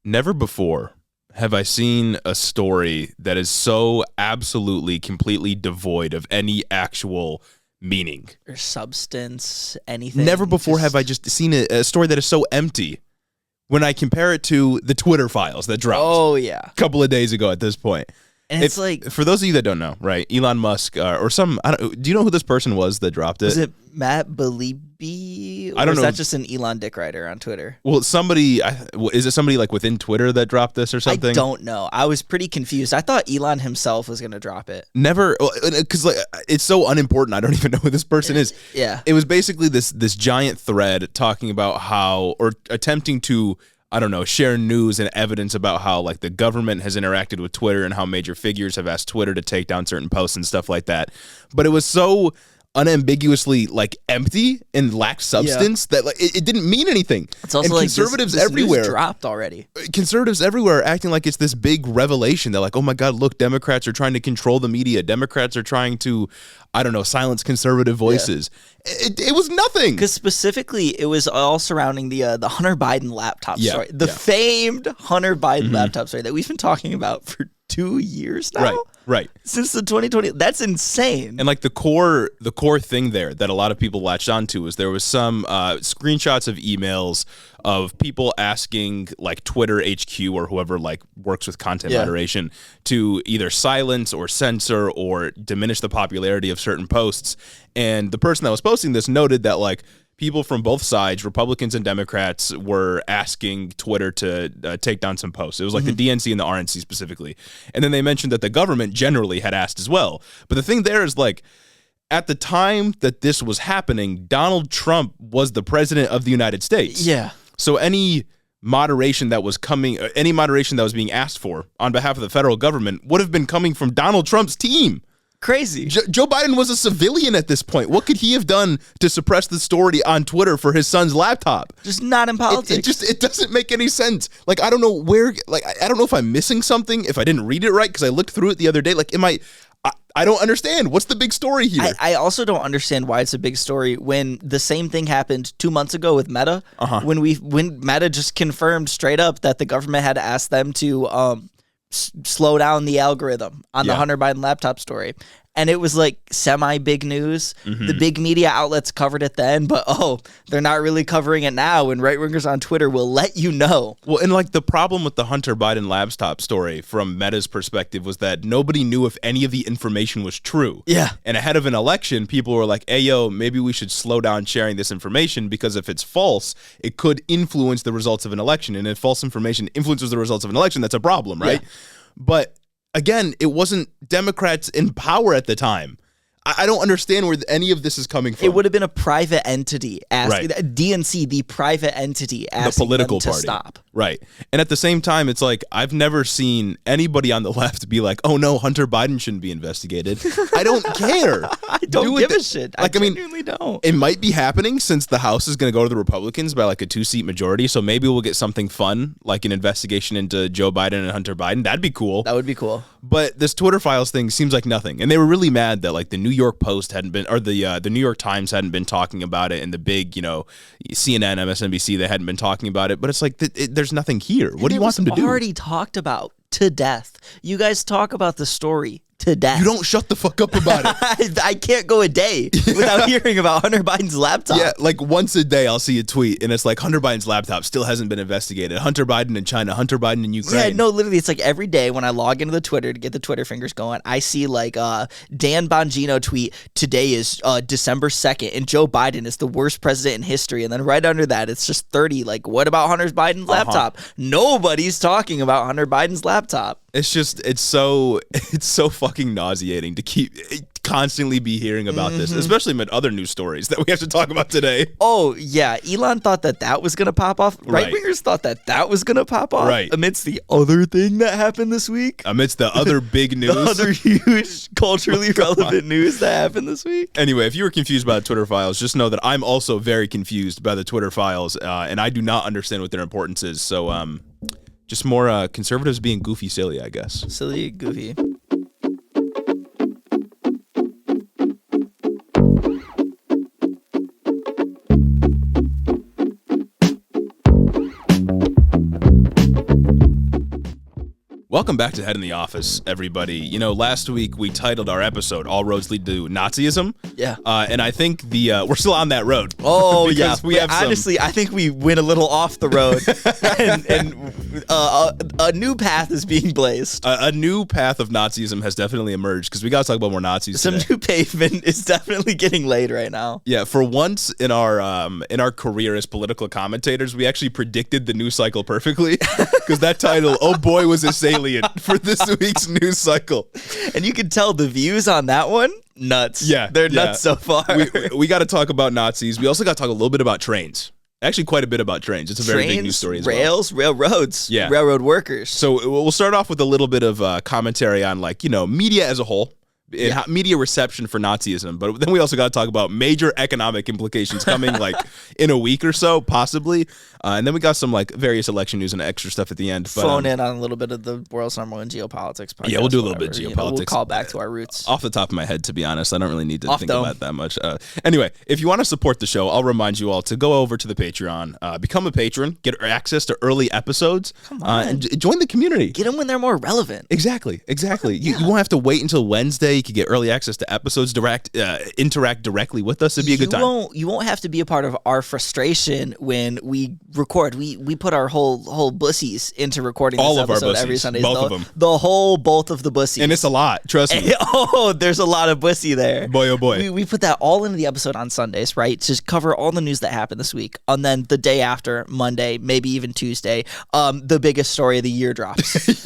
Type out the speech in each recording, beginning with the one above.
Never before have I seen a story that is so absolutely, completely devoid of any actual meaning. Or substance, anything. Never before have I just seen a story that is so empty when I compare it to the Twitter files that dropped a couple of days ago at this point. And it's like, for those of you that don't know, right? Elon Musk or some, do you know who this person was that dropped it? Was it Matt Beliebe? I don't know. Is that just an Elon dick rider on Twitter? Well, is it somebody like within Twitter that dropped this or something? I don't know. I was pretty confused. I thought Elon himself was going to drop it. Never, because like it's so unimportant. I don't even know who this person is. Yeah. It was basically this giant thread talking about how, or attempting to, I don't know, share news and evidence about how like the government has interacted with Twitter and how major figures have asked Twitter to take down certain posts and stuff like that. But it was so unambiguously like empty and lacked substance that like it didn't mean anything. It's also and like conservatives this everywhere news dropped already. Conservatives everywhere are acting like it's this big revelation. They're like, oh my God, look, Democrats are trying to control the media. Democrats are trying to, I don't know, silence conservative voices. Yeah. It was nothing. Because specifically, it was all surrounding the Hunter Biden laptop story. The famed Hunter Biden laptop story that we've been talking about for 2 years now. Right. Since the 2020. That's insane. And like the core thing there that a lot of people latched onto was there was some screenshots of emails of people asking like Twitter HQ or whoever like works with content moderation to either silence or censor or diminish the popularity of certain posts. And the person that was posting this noted that like people from both sides, Republicans and Democrats, were asking Twitter to take down some posts. It was like the DNC and the RNC specifically. And then they mentioned that the government generally had asked as well. But the thing there is like, at the time that this was happening, Donald Trump was the president of the United States. Yeah. So any moderation that was coming, any moderation that was being asked for on behalf of the federal government would have been coming from Donald Trump's team. Crazy. Joe Biden was a civilian at this point. What could he have done to suppress the story on Twitter for his son's laptop? Just not in politics. It doesn't make any sense. Like, I don't know where, like, I don't know if I'm missing something, if I didn't read it right, because I looked through it the other day. Like, I don't understand. What's the big story here? I also don't understand why it's a big story when the same thing happened 2 months ago with Meta. When Meta just confirmed straight up that the government had asked them to slow down the algorithm on the Hunter Biden laptop story. And it was like semi-big news. The big media outlets covered it then, but they're not really covering it now, and right-wingers on Twitter will let you know. Well, and like the problem with the Hunter Biden laptop story from Meta's perspective was that nobody knew if any of the information was true. Yeah. And ahead of an election, people were like, hey, yo, maybe we should slow down sharing this information because if it's false, it could influence the results of an election. And if false information influences the results of an election, that's a problem, right? Yeah. But again, it wasn't Democrats in power at the time. I don't understand where any of this is coming from. It would have been a private entity asking DNC, the private entity, asking the political them to stop. Right. And at the same time, it's like I've never seen anybody on the left be like, "Oh no, Hunter Biden shouldn't be investigated." I don't care. I don't give a shit. Like, I genuinely don't. It might be happening since the House is going to go to the Republicans by like a 2-seat majority. So maybe we'll get something fun, like an investigation into Joe Biden and Hunter Biden. That'd be cool. That would be cool. But this Twitter files thing seems like nothing. And they were really mad that like the New York Post hadn't been, or the New York Times hadn't been talking about it, and the big, CNN, MSNBC, they hadn't been talking about it. But it's like, there's nothing here. What do you want them to do? Already talked about to death. You guys talk about the story to death. You don't shut the fuck up about it. I can't go a day without hearing about Hunter Biden's laptop. Yeah, like once a day I'll see a tweet and it's like Hunter Biden's laptop still hasn't been investigated. Hunter Biden in China, Hunter Biden in Ukraine. Yeah, no, literally it's like every day when I log into the Twitter to get the Twitter fingers going, I see like Dan Bongino tweet, today is December 2nd and Joe Biden is the worst president in history. And then right under that, it's just 30. Like, what about Hunter Biden's laptop? Nobody's talking about Hunter Biden's laptop. It's just, it's so fucking nauseating to constantly be hearing about this, especially with other news stories that we have to talk about today. Oh, yeah. Elon thought that was going to pop off. Right-wingers thought that was going to pop off. Right. Amidst the other thing that happened this week. Amidst the other big news. The other huge culturally relevant news that happened this week. Anyway, if you were confused by the Twitter files, just know that I'm also very confused by the Twitter files, and I do not understand what their importance is. So, just more conservatives being goofy silly, I guess. Silly, goofy. Welcome back to Head in the Office, everybody. You know, last week we titled our episode "All Roads Lead to Nazism." Yeah, and I think we're still on that road. Oh yeah, we have honestly, I think we went a little off the road, and a new path is being blazed. A new path of Nazism has definitely emerged because we got to talk about more Nazis. Some today. new pavement is definitely getting laid right now. Yeah, for once in our career as political commentators, we actually predicted the news cycle perfectly because that title, "Oh boy, was it salient" for this week's news cycle. And you can tell the views on that one, nuts. Yeah, they're nuts so far. We got to talk about Nazis. We also got to talk a little bit about trains. Actually, quite a bit about trains. It's a very big news story as well. Rails, railroads, yeah, railroad workers. So we'll start off with a little bit of commentary on, like, you know, media as a whole. Media reception for Nazism, but then we also got to talk about major economic implications coming like in a week or so, possibly, and then we got some like various election news and extra stuff at the end. But, phone in on a little bit of the world's number one geopolitics podcast. Yeah, we'll do a little bit of geopolitics. You know, we'll call back to our roots. Off the top of my head, to be honest, I don't really need to think about that much. Anyway, if you want to support the show, I'll remind you all to go over to the Patreon, become a patron, get access to early episodes, and join the community. Get them when they're more relevant. Exactly. You won't have to wait until Wednesday. You can get early access to episodes, interact directly with us. It'd be a good time. You won't have to be a part of our frustration when we record. We put our whole bussies into recording all this of our episode bussies, every Sunday. both of them. Both of the bussies. And it's a lot, trust me. There's a lot of bussy there. Boy, oh boy. We put that all into the episode on Sundays, right? To cover all the news that happened this week. And then the day after, Monday, maybe even Tuesday, the biggest story of the year drops.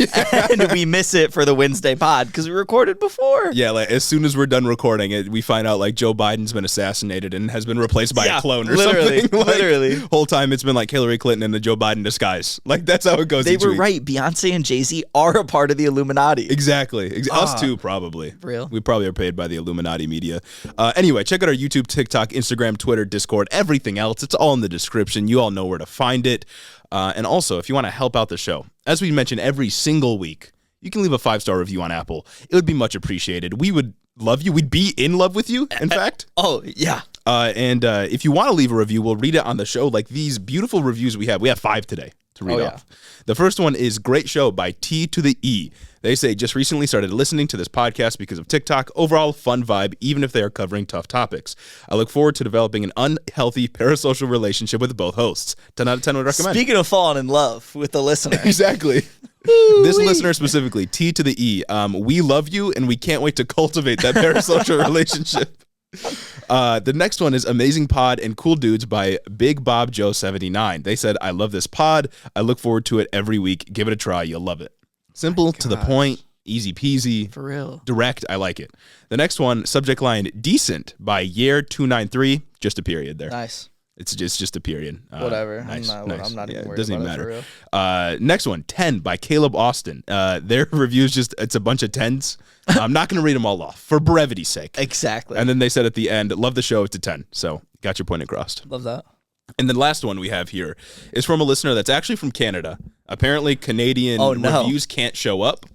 And we miss it for the Wednesday pod because we recorded before. Yeah, like as soon as we're done recording it, we find out like Joe Biden's been assassinated and has been replaced by a clone or something. Literally. Whole time it's been like Hillary Clinton in the Joe Biden disguise. Like that's how it goes. They were week. Right. Beyonce and Jay-Z are a part of the Illuminati. Exactly. Us too, probably. Real. We probably are paid by the Illuminati media. Anyway, check out our YouTube, TikTok, Instagram, Twitter, Discord, everything else. It's all in the description. You all know where to find it. And also, if you want to help out the show, as we mention every single week, you can leave a 5-star review on Apple. It would be much appreciated. We would love you. We'd be in love with you, in fact. Oh, yeah. And if you want to leave a review, we'll read it on the show. Like these beautiful reviews we have. We have 5 today to read off. The first one is Great Show by T to the E. They say, just recently started listening to this podcast because of TikTok. Overall, fun vibe, even if they are covering tough topics. I look forward to developing an unhealthy parasocial relationship with both hosts. 10 out of 10 would recommend. Speaking of falling in love with the listener. Exactly. This listener specifically, T to the E. We love you, and we can't wait to cultivate that parasocial relationship. The next one is Amazing Pod and Cool Dudes by Big Bob Joe 79. They said, I love this pod. I look forward to it every week. Give it a try. You'll love it. Simple, to the point, easy peasy. For real. Direct. I like it. The next one, subject line Decent by Year293. Just a period there. Nice. It's just a period. Whatever. Nice. I'm not even worried doesn't about even it matter. Next one, 10 by Caleb Austin. Their review's it's a bunch of 10s. I'm not going to read them all off for brevity's sake. Exactly. And then they said at the end, love the show, it's a 10. So got your point across. Love that. And the last one we have here is from a listener that's actually from Canada. Apparently Canadian reviews can't show up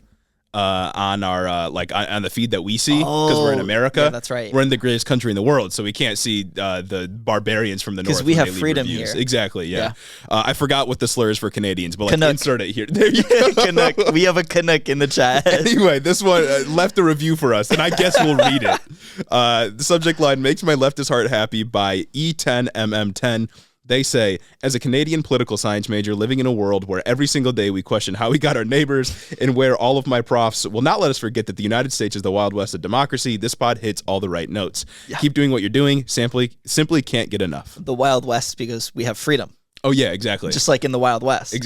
on our on the feed that we see because we're in America. Yeah, that's right. We're in the greatest country in the world, so we can't see the barbarians from the north. Because we have freedom reviews. here. Exactly. Yeah. I forgot what the slur is for Canadians, but insert it here. There you go. Canuck. We have a Canuck in the chat. Anyway, this one left a review for us, and I guess we'll read it. The subject line makes my leftist heart happy by E10MM10. They say, as a Canadian political science major living in a world where every single day we question how we got our neighbors and where all of my profs will not let us forget that the United States is the Wild West of democracy, this pod hits all the right notes. Yeah. Keep doing what you're doing. Simply can't get enough. The Wild West because we have freedom. Oh, yeah, exactly. Just like in the Wild West.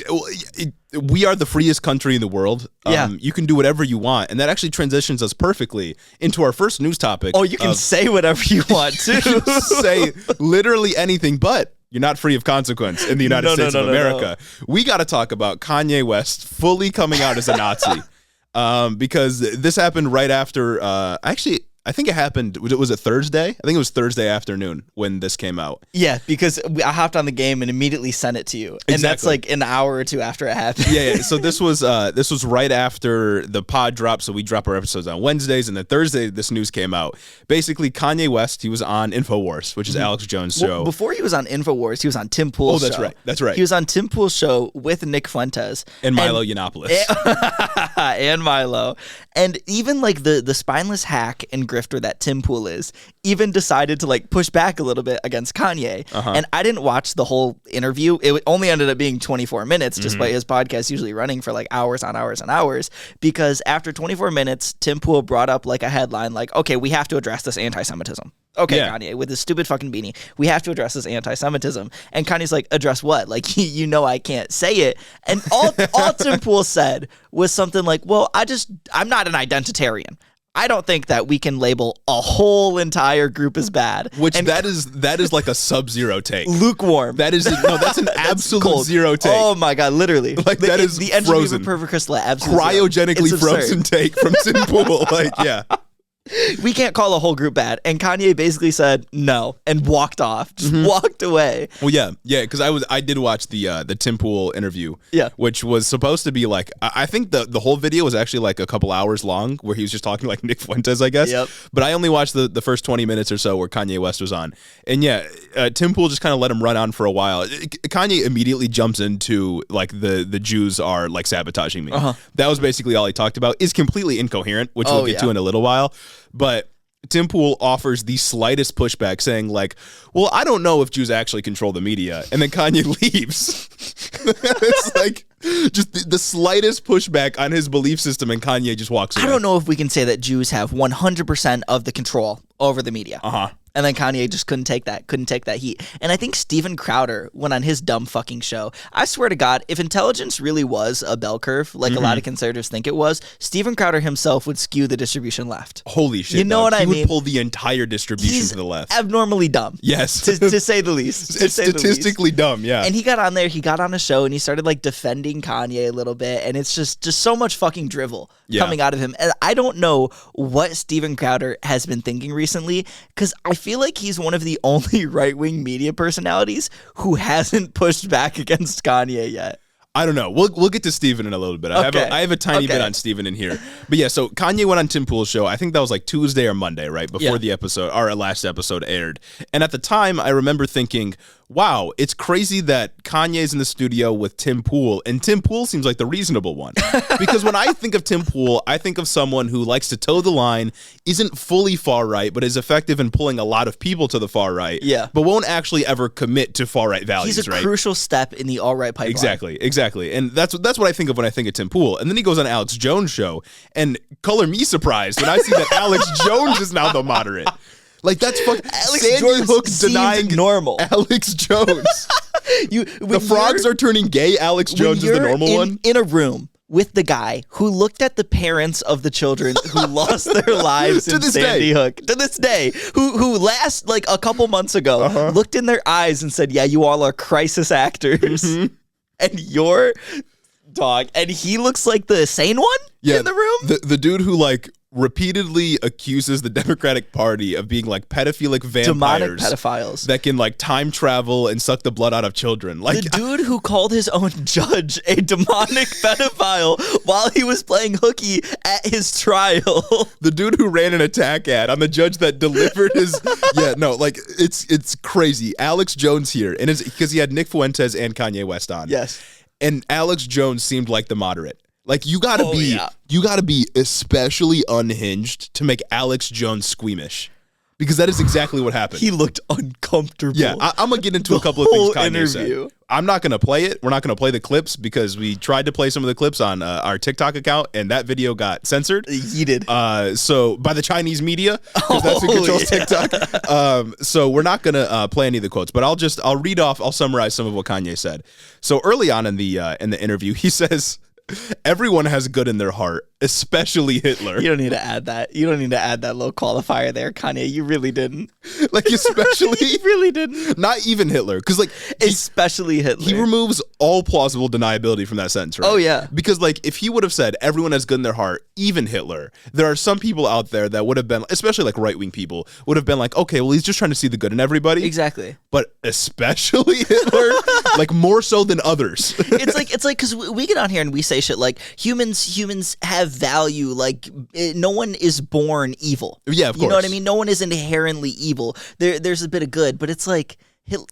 We are the freest country in the world. You can do whatever you want. And that actually transitions us perfectly into our first news topic. Oh, you can say whatever you want, too. You can say literally anything, but you're not free of consequence in the United States of America. No. We got to talk about Kanye West fully coming out as a Nazi. Because this happened right after, actually, I think it happened. Was it Thursday? I think it was Thursday afternoon when this came out. Yeah, because I hopped on the game and immediately sent it to you, and that's like an hour or two after it happened. Yeah. So this was right after the pod dropped. So we drop our episodes on Wednesdays, and then Thursday this news came out. Basically, Kanye West, he was on Infowars, which is Alex Jones' show. Well, before he was on Infowars, he was on Tim Pool's show. Oh, that's right. He was on Tim Pool's show with Nick Fuentes and Milo Yiannopoulos and Milo, and even like the spineless hack and grifter that Tim Pool is, even decided to like push back a little bit against Kanye. And I didn't watch the whole interview. It only ended up being 24 minutes, despite his podcast usually running for like hours on hours on hours. Because after 24 minutes, Tim Pool brought up like a headline, like, okay, we have to address this anti-Semitism. Okay, yeah. Kanye, with his stupid fucking beanie, we have to address this anti-Semitism. And Kanye's like, address what? Like, you know I can't say it. And all Tim Pool said was something like, well, I'm not an identitarian. I don't think that we can label a whole entire group as bad. Which that is like a sub-zero take. Lukewarm. That's an absolute cold. Zero take. Oh my God, literally. Like that is the engineer of Perfect Crystal, absolutely. Cryogenically frozen take from Tim Pool. Like, yeah. We can't call a whole group bad. And Kanye basically said no and walked off. Just walked away. Well, yeah, because I did watch the Tim Pool interview. Yeah. Which was supposed to be like, I think the whole video was actually like a couple hours long, where he was just talking like Nick Fuentes, I guess. Yep. But I only watched the first 20 minutes or so where Kanye West was on. And yeah, Tim Pool just kind of let him run on for a while. Kanye immediately jumps into like the Jews are like sabotaging me. That was basically all he talked about. Is completely incoherent, which we'll get to in a little while. But Tim Pool offers the slightest pushback, saying like, well, I don't know if Jews actually control the media. And then Kanye leaves. It's like just the slightest pushback on his belief system, and Kanye just walks away. I don't know if we can say that Jews have 100% of the control over the media. And then Kanye just couldn't take that heat. And I think Steven Crowder went on his dumb fucking show. I swear to God, if intelligence really was a bell curve, like a lot of conservatives think it was, Steven Crowder himself would skew the distribution left. Holy shit. You know what I mean? He would pull the entire distribution to the left. Abnormally dumb. Yes. To say the least. It's statistically dumb, yeah. And he got on there, he got on a show, and he started like defending Kanye a little bit. And it's just so much fucking drivel coming out of him. And I don't know what Steven Crowder has been thinking recently, because I feel like he's one of the only right-wing media personalities who hasn't pushed back against Kanye yet. I don't know. We'll get to Steven in a little bit. I have a tiny bit on Steven in here. But yeah, so Kanye went on Tim Pool's show. I think that was like Tuesday or Monday, right? Before the episode, our last episode aired. And at the time, I remember thinking, wow, it's crazy that Kanye's in the studio with Tim Pool, and Tim Pool seems like the reasonable one. Because when I think of Tim Pool, I think of someone who likes to toe the line, isn't fully far right, but is effective in pulling a lot of people to the far right, but won't actually ever commit to far right values. He's a crucial step in the alt-right pipeline. Exactly. And that's what I think of when I think of Tim Pool. And then he goes on Alex Jones' show, and color me surprised when I see that Alex Jones is now the moderate. Like, that's fucking Sandy Hook denying normal. Alex Jones. The frogs are turning gay. Alex Jones is the normal one. In a room with the guy who looked at the parents of the children who lost their lives in Sandy Hook to this day, who last like a couple months ago looked in their eyes and said, "Yeah, you all are crisis actors," and you're dog, and he looks like the sane one in the room. The dude who like repeatedly accuses the Democratic Party of being like pedophilic vampires, demonic pedophiles that can like time travel and suck the blood out of children. Like the dude who called his own judge a demonic pedophile while he was playing hooky at his trial. The dude who ran an attack ad on the judge that delivered his it's crazy. Alex Jones here, and it's because he had Nick Fuentes and Kanye West on. Yes. And Alex Jones seemed like the moderate. Like, you gotta be especially unhinged to make Alex Jones squeamish, because that is exactly what happened. He looked uncomfortable. Yeah, I'm gonna get into a couple of things Kanye said. I'm not gonna play it. We're not gonna play the clips because we tried to play some of the clips on our TikTok account, and that video got censored. Yeeted. So by the Chinese media, because that's who controls TikTok. So we're not gonna play any of the quotes, but I'll summarize some of what Kanye said. So early on in the interview, he says, Everyone has good in their heart, especially Hitler. You don't need to add that. You don't need to add that little qualifier there, Kanye. You really didn't. Like, especially... You really didn't. Not even Hitler. Because, like... Especially Hitler. He removes all plausible deniability from that sentence, right? Oh, yeah. Because, like, if he would have said, everyone has good in their heart, even Hitler, there are some people out there that would have been, especially, like, right-wing people, would have been like, okay, well, he's just trying to see the good in everybody. Exactly. But especially Hitler, like, more so than others. It's like, because we get on here and we say shit like, humans have value, like, no one is born evil. Yeah, of course. You know what I mean? No one is inherently evil. There's a bit of good, but it's like,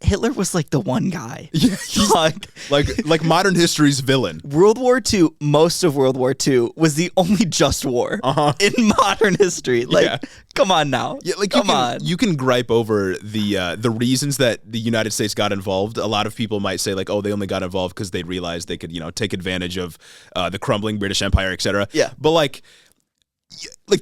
Hitler was like the one guy. Yeah, like modern history's villain. World War II, most of World War II was the only just war in modern history. Like, come on now. Yeah, like come on. You can gripe over the reasons that the United States got involved. A lot of people might say like, oh, they only got involved because they realized they could, take advantage of the crumbling British Empire, etc. Yeah, but like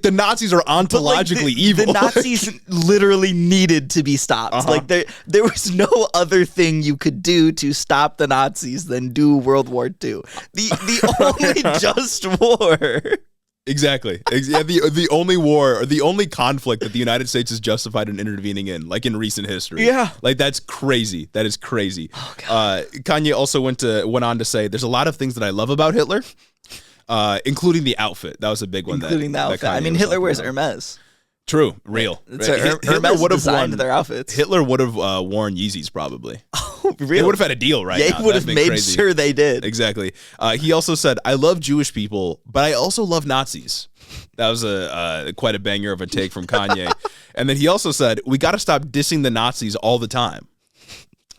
the Nazis are ontologically evil. The Nazis literally needed to be stopped. Like there was no other thing you could do to stop the Nazis than do World War II. The only just war. Exactly. Yeah, the only war or the only conflict that the United States is justified in intervening in, like in recent history. Yeah. Like that's crazy. That is crazy. Oh, God. Kanye also went on to say, there's a lot of things that I love about Hitler. Including the outfit. That was a big one. Including the outfit. I mean, Hitler wears Hermes. True. Real. Hermes would have designed their outfits. Hitler would have worn Yeezys probably. Oh, really? They would have had a deal, right? Yeah, he would have made sure they did. Exactly. He also said, I love Jewish people, but I also love Nazis. That was quite a banger of a take from Kanye. And then he also said, we got to stop dissing the Nazis all the time.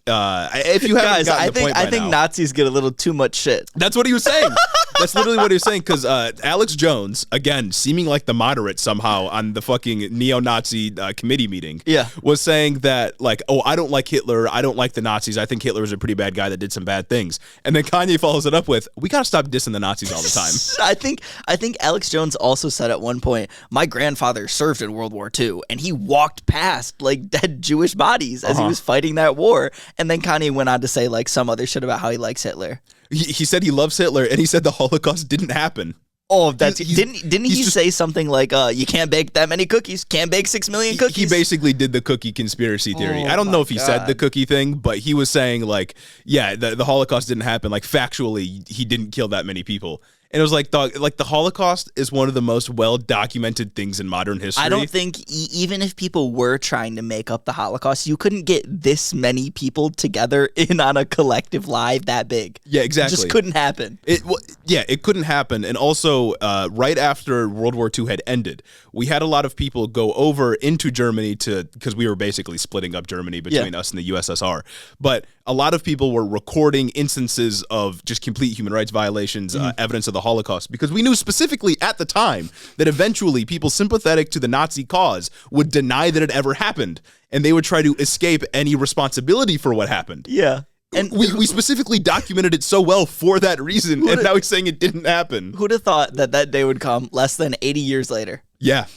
If you haven't gotten the point by I think now, Nazis get a little too much shit. That's what he was saying. That's literally what he was saying, because Alex Jones, again, seeming like the moderate somehow on the fucking neo-Nazi committee meeting, was saying that, like, oh, I don't like Hitler, I don't like the Nazis, I think Hitler was a pretty bad guy that did some bad things. And then Kanye follows it up with, we gotta stop dissing the Nazis all the time. I think Alex Jones also said at one point, my grandfather served in World War II, and he walked past, like, dead Jewish bodies as he was fighting that war. And then Kanye went on to say, like, some other shit about how he likes Hitler. He said he loves Hitler, and he said the Holocaust didn't happen. Oh, didn't he say something like, you can't bake that many cookies, can't bake 6 million cookies? He basically did the cookie conspiracy theory. I don't know if he said the cookie thing, but he was saying, like, yeah, the Holocaust didn't happen. Like, factually, he didn't kill that many people. And it was like, dog, like the Holocaust is one of the most well-documented things in modern history. I don't think even if people were trying to make up the Holocaust, you couldn't get this many people together in on a collective lie that big. Yeah, exactly. It just couldn't happen. It couldn't happen. And also, right after World War II had ended, we had a lot of people go over into Germany because we were basically splitting up Germany between us and the USSR. But a lot of people were recording instances of just complete human rights violations, evidence of the Holocaust, because we knew specifically at the time that eventually people sympathetic to the Nazi cause would deny that it ever happened, and they would try to escape any responsibility for what happened. Yeah. And we specifically documented it so well for that reason, and now he's saying it didn't happen. Who'd have thought that day would come less than 80 years later? Yeah.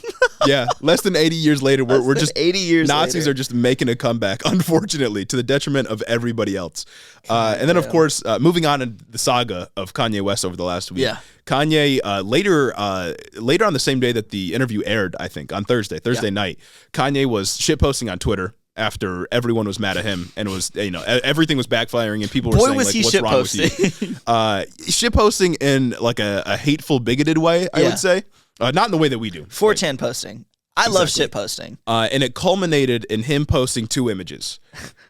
Yeah, less than 80 years later, we're just 80 years Nazis later. Are just making a comeback, unfortunately, to the detriment of everybody else. And then, of course, moving on in the saga of Kanye West over the last week. Yeah. Kanye later on the same day that the interview aired, I think on Thursday night, Kanye was shitposting on Twitter after everyone was mad at him, and it was, everything was backfiring, and people were saying, like, what's wrong with you? Shitposting in like a hateful, bigoted way, I would say. Not in the way that we do. 4chan posting. I love shit posting. And it culminated in him posting 2 images.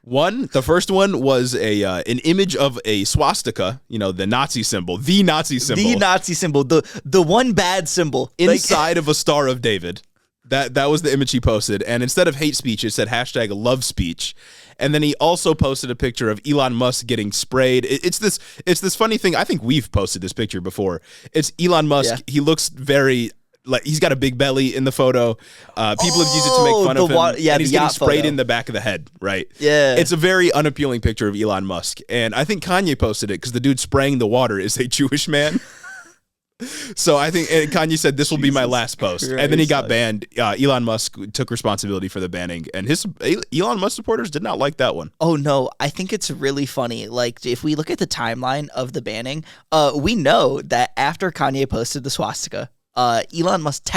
The first one was an image of a swastika, the Nazi symbol. The Nazi symbol, the one bad symbol. Inside of a Star of David. That was the image he posted. And instead of hate speech, it said hashtag love speech. And then he also posted a picture of Elon Musk getting sprayed. It's this funny thing. I think we've posted this picture before. It's Elon Musk. Yeah. He looks very... like he's got a big belly in the photo. People have used it to make fun of him. And he's getting sprayed in the back of the head, right? Yeah. It's a very unappealing picture of Elon Musk. And I think Kanye posted it because the dude spraying the water is a Jewish man. So I think Kanye said this will be my last post, Christ. and then he got banned. Elon Musk took responsibility for the banning, and Elon Musk supporters did not like that one. Oh no, I think it's really funny. Like if we look at the timeline of the banning, we know that after Kanye posted the swastika, Elon Musk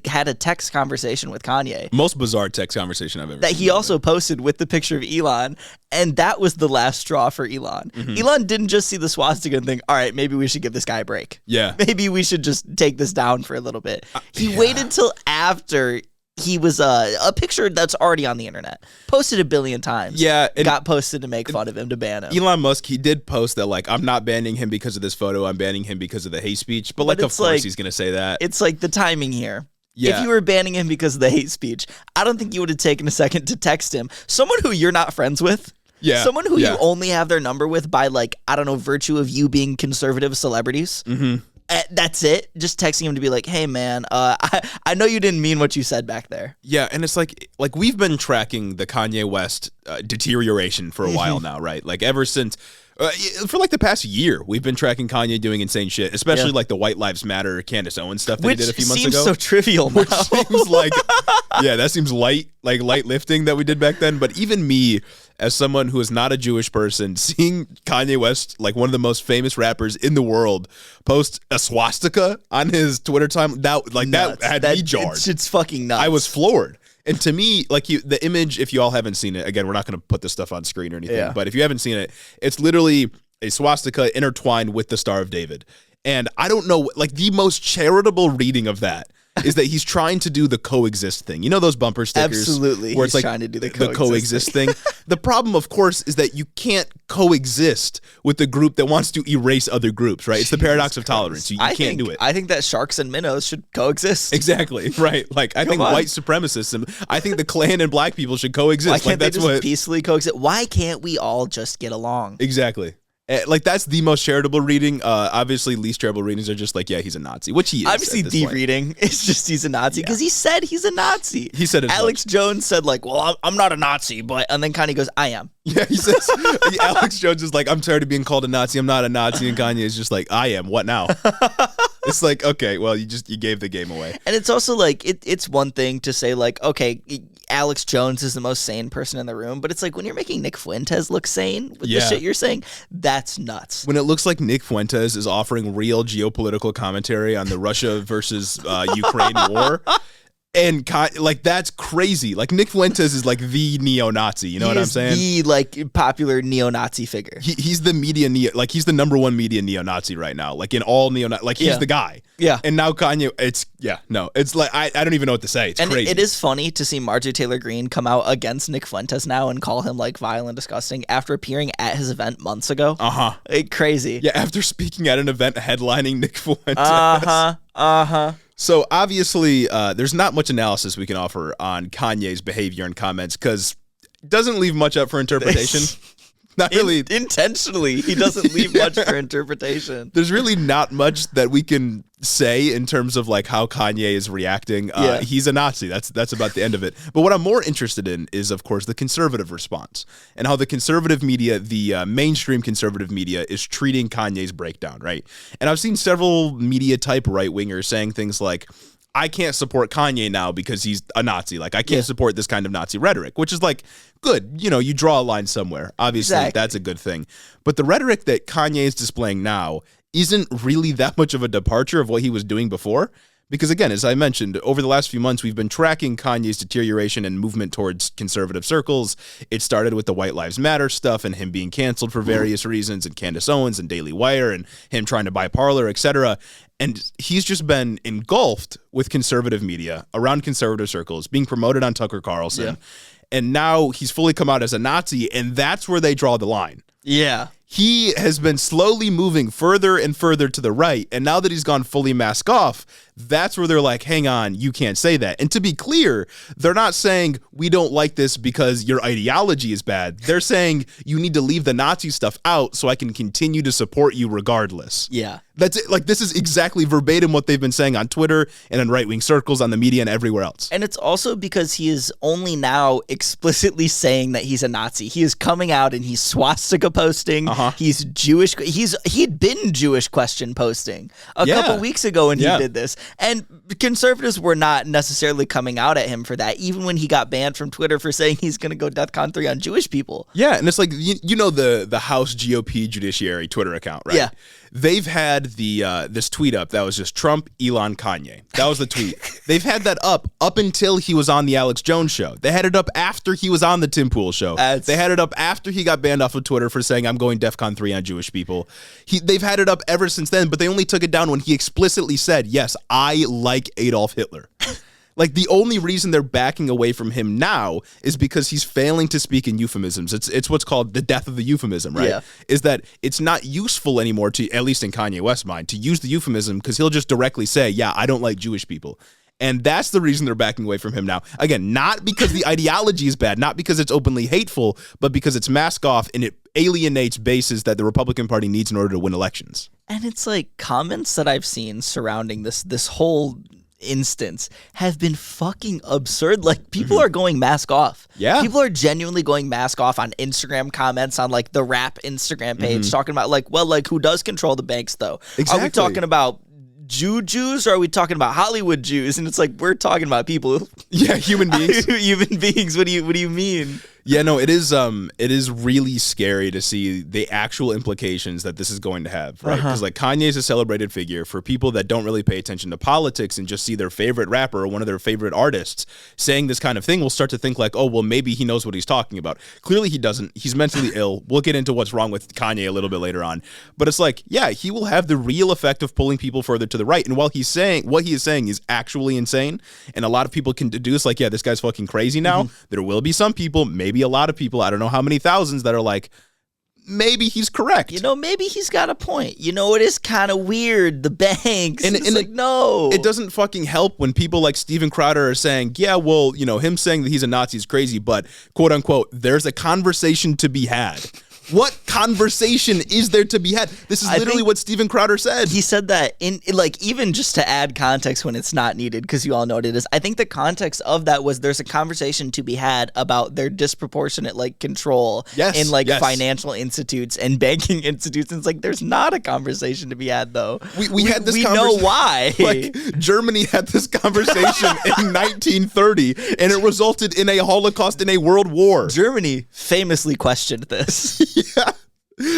had a text conversation with Kanye. Most bizarre text conversation I've ever that seen. He also posted with the picture of Elon, and that was the last straw for Elon. Elon didn't just see the swastika and think, all right, maybe we should give this guy a break. Yeah. Maybe we should just take this down for a little bit. He waited till after he was a picture that's already on the internet, posted 1 billion times. Yeah, got posted to make fun of him, to ban him. Elon Musk, he did post that, like, I'm not banning him because of this photo, I'm banning him because of the hate speech. But like, of course he's gonna say that. It's like the timing here. Yeah. If you were banning him because of the hate speech, I don't think you would have taken a second to text him. Someone who you're not friends with. Yeah. Someone who you only have their number with by, like, I don't know, virtue of you being conservative celebrities. That's it. Just texting him to be like, hey, man, I know you didn't mean what you said back there. Yeah, and it's like we've been tracking the Kanye West deterioration for a while now, right? Like ever since, for like the past year, we've been tracking Kanye doing insane shit, especially like the White Lives Matter Candace Owens stuff that he did a few months ago. Which seems so trivial now. Which seems like, that seems light lifting that we did back then. But even me, as someone who is not a Jewish person, seeing Kanye West, like one of the most famous rappers in the world, post a swastika on his Twitter time, that had me jarred. It's fucking nuts. I was floored. And to me, like the image, if you all haven't seen it, again, we're not going to put this stuff on screen or anything, but if you haven't seen it, it's literally a swastika intertwined with the Star of David. And I don't know, like the most charitable reading of that is that he's trying to do the coexist thing. You know those bumper stickers? Absolutely. Where it's he's like trying to do the coexist thing. The problem, of course, is that you can't coexist with the group that wants to erase other groups, right? It's the paradox of tolerance. You can't do it. I think that sharks and minnows should coexist. Exactly, right. Like, I think white supremacists, and I think the Klan and black people should coexist. Why can't they just peacefully coexist? Why can't we all just get along? Exactly. Like, that's the most charitable reading. Obviously, least charitable readings are just like, yeah, he's a Nazi, which he is. Obviously, the reading is just he's a Nazi because he said he's a Nazi. He said it. Alex Jones said, like, well, I'm not a Nazi, and then Kanye goes, I am. Yeah, he says, Alex Jones is like, I'm tired of being called a Nazi. I'm not a Nazi. And Kanye is just like, I am. What now? It's like, okay, well, you gave the game away. And it's also like, it's one thing to say, like, okay, Alex Jones is the most sane person in the room, but it's like when you're making Nick Fuentes look sane with the shit you're saying, that's nuts. When it looks like Nick Fuentes is offering real geopolitical commentary on the Russia versus Ukraine war. And like, that's crazy. Like, Nick Fuentes is like the neo-Nazi. You know what I'm saying? The like popular neo-Nazi figure. He's the media he's the number one media neo-Nazi right now. Like in all like he's the guy. Yeah. And now Kanye, it's like I don't even know what to say. It's crazy. It is funny to see Marjorie Taylor Greene come out against Nick Fuentes now and call him like vile and disgusting after appearing at his event months ago. Crazy. Yeah, after speaking at an event headlining Nick Fuentes. So obviously, there's not much analysis we can offer on Kanye's behavior and comments because it doesn't leave much up for interpretation. Not really. Intentionally, he doesn't leave much for interpretation. There's really not much that we can say in terms of like how Kanye is reacting. He's a Nazi. That's about the end of it. But what I'm more interested in is, of course, the conservative response and how the conservative media, the mainstream conservative media, is treating Kanye's breakdown, right? And I've seen several media type right-wingers saying things like, I can't support Kanye now because he's a Nazi. Like, I can't support this kind of Nazi rhetoric, which is like, good. You know, you draw a line somewhere. Obviously, that's a good thing. But the rhetoric that Kanye is displaying now isn't really that much of a departure of what he was doing before. Because again, as I mentioned, over the last few months, we've been tracking Kanye's deterioration and movement towards conservative circles. It started with the White Lives Matter stuff and him being canceled for various reasons, and Candace Owens and Daily Wire and him trying to buy Parler, etc. And he's just been engulfed with conservative media around conservative circles, being promoted on Tucker Carlson. Yeah. And now he's fully come out as a Nazi, and that's where they draw the line. Yeah. He has been slowly moving further and further to the right, and now that he's gone fully mask off, that's where they're like, hang on, you can't say that. And to be clear, they're not saying we don't like this because your ideology is bad. They're saying you need to leave the Nazi stuff out so I can continue to support you regardless. Yeah. That's it. Like, this is exactly verbatim what they've been saying on Twitter and in right-wing circles, on the media, and everywhere else. And it's also because he is only now explicitly saying that he's a Nazi. He is coming out and he's swastika posting. He's Jewish. He'd been Jewish question posting a couple weeks ago when he did this. And conservatives were not necessarily coming out at him for that, even when he got banned from Twitter for saying he's going to go DEFCON 3 on Jewish people. Yeah, and it's like, you know the House GOP Judiciary Twitter account, right? Yeah. They've had this tweet up that was just Trump, Elon, Kanye. That was the tweet. They've had that up until he was on the Alex Jones show. They had it up after he was on the Tim Pool show. They had it up after he got banned off of Twitter for saying, I'm going DEFCON 3 on Jewish people. They've had it up ever since then, but they only took it down when he explicitly said, yes, I like Adolf Hitler. Like, the only reason they're backing away from him now is because he's failing to speak in euphemisms. It's what's called the death of the euphemism, right? Yeah. Is that it's not useful anymore, to at least in Kanye West's mind, to use the euphemism because he'll just directly say, yeah, I don't like Jewish people. And that's the reason they're backing away from him now. Again, not because the ideology is bad, not because it's openly hateful, but because it's mask off and it alienates bases that the Republican Party needs in order to win elections. And it's like comments that I've seen surrounding this whole instance have been fucking absurd. Like, people are going mask off. Yeah. People are genuinely going mask off on Instagram comments on like the Rap Instagram page, talking about like, well, like, who does control the banks though? Exactly. Are we talking about Jews or are we talking about Hollywood Jews? And it's like, we're talking about people. Yeah, human beings. Human beings. What do you mean? Yeah, no, it is really scary to see the actual implications that this is going to have, right? Because like, Kanye is a celebrated figure. For people that don't really pay attention to politics and just see their favorite rapper or one of their favorite artists saying this kind of thing, will start to think like, oh, well, maybe he knows what he's talking about. Clearly he doesn't. He's mentally ill. We'll get into what's wrong with Kanye a little bit later on. But it's like, yeah, he will have the real effect of pulling people further to the right. And while he's saying what he is saying is actually insane, and a lot of people can deduce like, yeah, this guy's fucking crazy now, there will be some people, maybe a lot of people, I don't know how many thousands, that are like, maybe he's correct. You know, maybe he's got a point. You know, it is kind of weird, the banks. And it's like, no. It doesn't fucking help when people like Steven Crowder are saying, yeah, well, you know, him saying that he's a Nazi is crazy, but quote unquote, there's a conversation to be had. What conversation is there to be had? This is literally what Steven Crowder said. He said that in like, even just to add context when it's not needed, because you all know what it is. I think the context of that was there's a conversation to be had about their disproportionate like control in like financial institutes and banking institutes. And it's like, there's not a conversation to be had though. We had this conversation. We know why. Like, Germany had this conversation in 1930 and it resulted in a Holocaust and a world war. Germany famously questioned this. Yeah.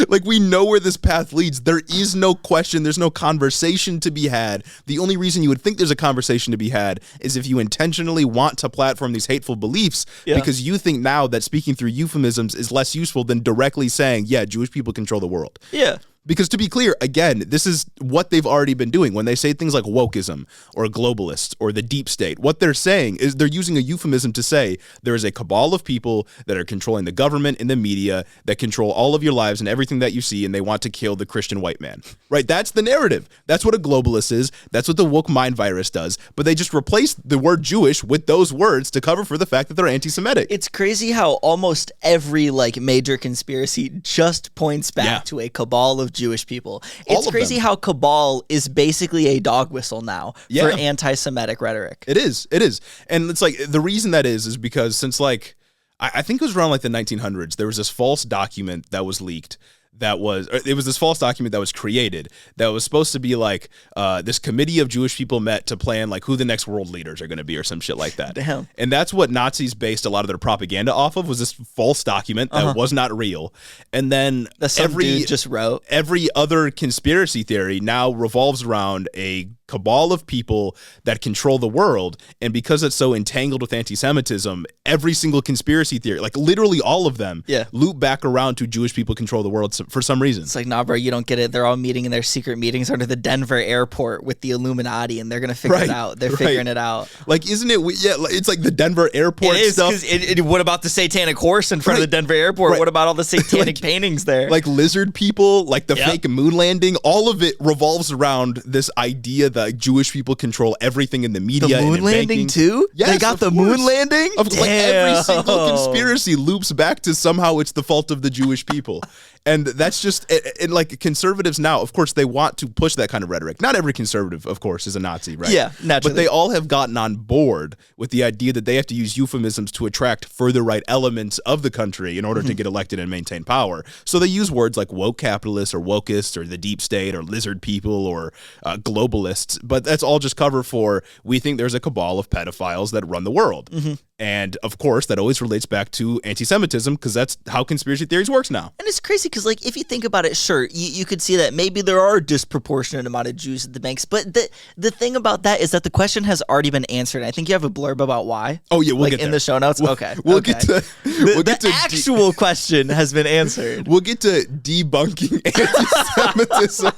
Like, we know where this path leads. There is no question. There's no conversation to be had. The only reason you would think there's a conversation to be had is if you intentionally want to platform these hateful beliefs because you think now that speaking through euphemisms is less useful than directly saying, yeah, Jewish people control the world. Yeah. Because to be clear, again, this is what they've already been doing. When they say things like wokeism or globalists or the deep state, what they're saying is they're using a euphemism to say there is a cabal of people that are controlling the government and the media that control all of your lives and everything that you see, and they want to kill the Christian white man. Right? That's the narrative. That's what a globalist is. That's what the woke mind virus does. But they just replace the word Jewish with those words to cover for the fact that they're anti-Semitic. It's crazy how almost every like major conspiracy just points back to a cabal of Jewish people. It's crazy how cabal is basically a dog whistle now for anti-Semitic rhetoric. It is. And it's like, the reason that is because since like, I think it was around like the 1900s, there was this false document that was leaked. It was this false document that was created that was supposed to be like this committee of Jewish people met to plan like who the next world leaders are going to be or some shit like that. Damn. And that's what Nazis based a lot of their propaganda off of, was this false document that was not real. And then dude just wrote. Every other conspiracy theory now revolves around a cabal of people that control the world. And because it's so entangled with anti-Semitism, every single conspiracy theory, like literally all of them, loop back around to Jewish people control the world for some reason. It's like, nah, bro, you don't get it. They're all meeting in their secret meetings under the Denver airport with the Illuminati, and they're going to figure it out. They're figuring it out. Like, isn't it? Yeah, it's like the Denver airport stuff. What about the satanic horse in front of the Denver airport? What about all the satanic paintings there? Like lizard people, like the fake moon landing, all of it revolves around this idea that Jewish people control everything in the media. The moon and landing banking. too? Yes, they got the moon landing? Like every single conspiracy loops back to somehow it's the fault of the Jewish people. And that's just like conservatives now, of course, they want to push that kind of rhetoric. Not every conservative, of course, is a Nazi, right? Yeah, naturally. But they all have gotten on board with the idea that they have to use euphemisms to attract further right elements of the country in order to get elected and maintain power. So they use words like woke capitalists or wokeists or the deep state or lizard people or globalists. But that's all just cover for, we think there's a cabal of pedophiles that run the world. And of course, that always relates back to anti-Semitism because that's how conspiracy theories works now. And it's crazy because, like, if you think about it, sure, you could see that maybe there are a disproportionate amount of Jews at the banks. But the thing about that is that the question has already been answered. I think you have a blurb about why. Oh, yeah, we'll get there. In the show notes? Okay. We'll get to... The actual question has been answered. We'll get to debunking anti-Semitism.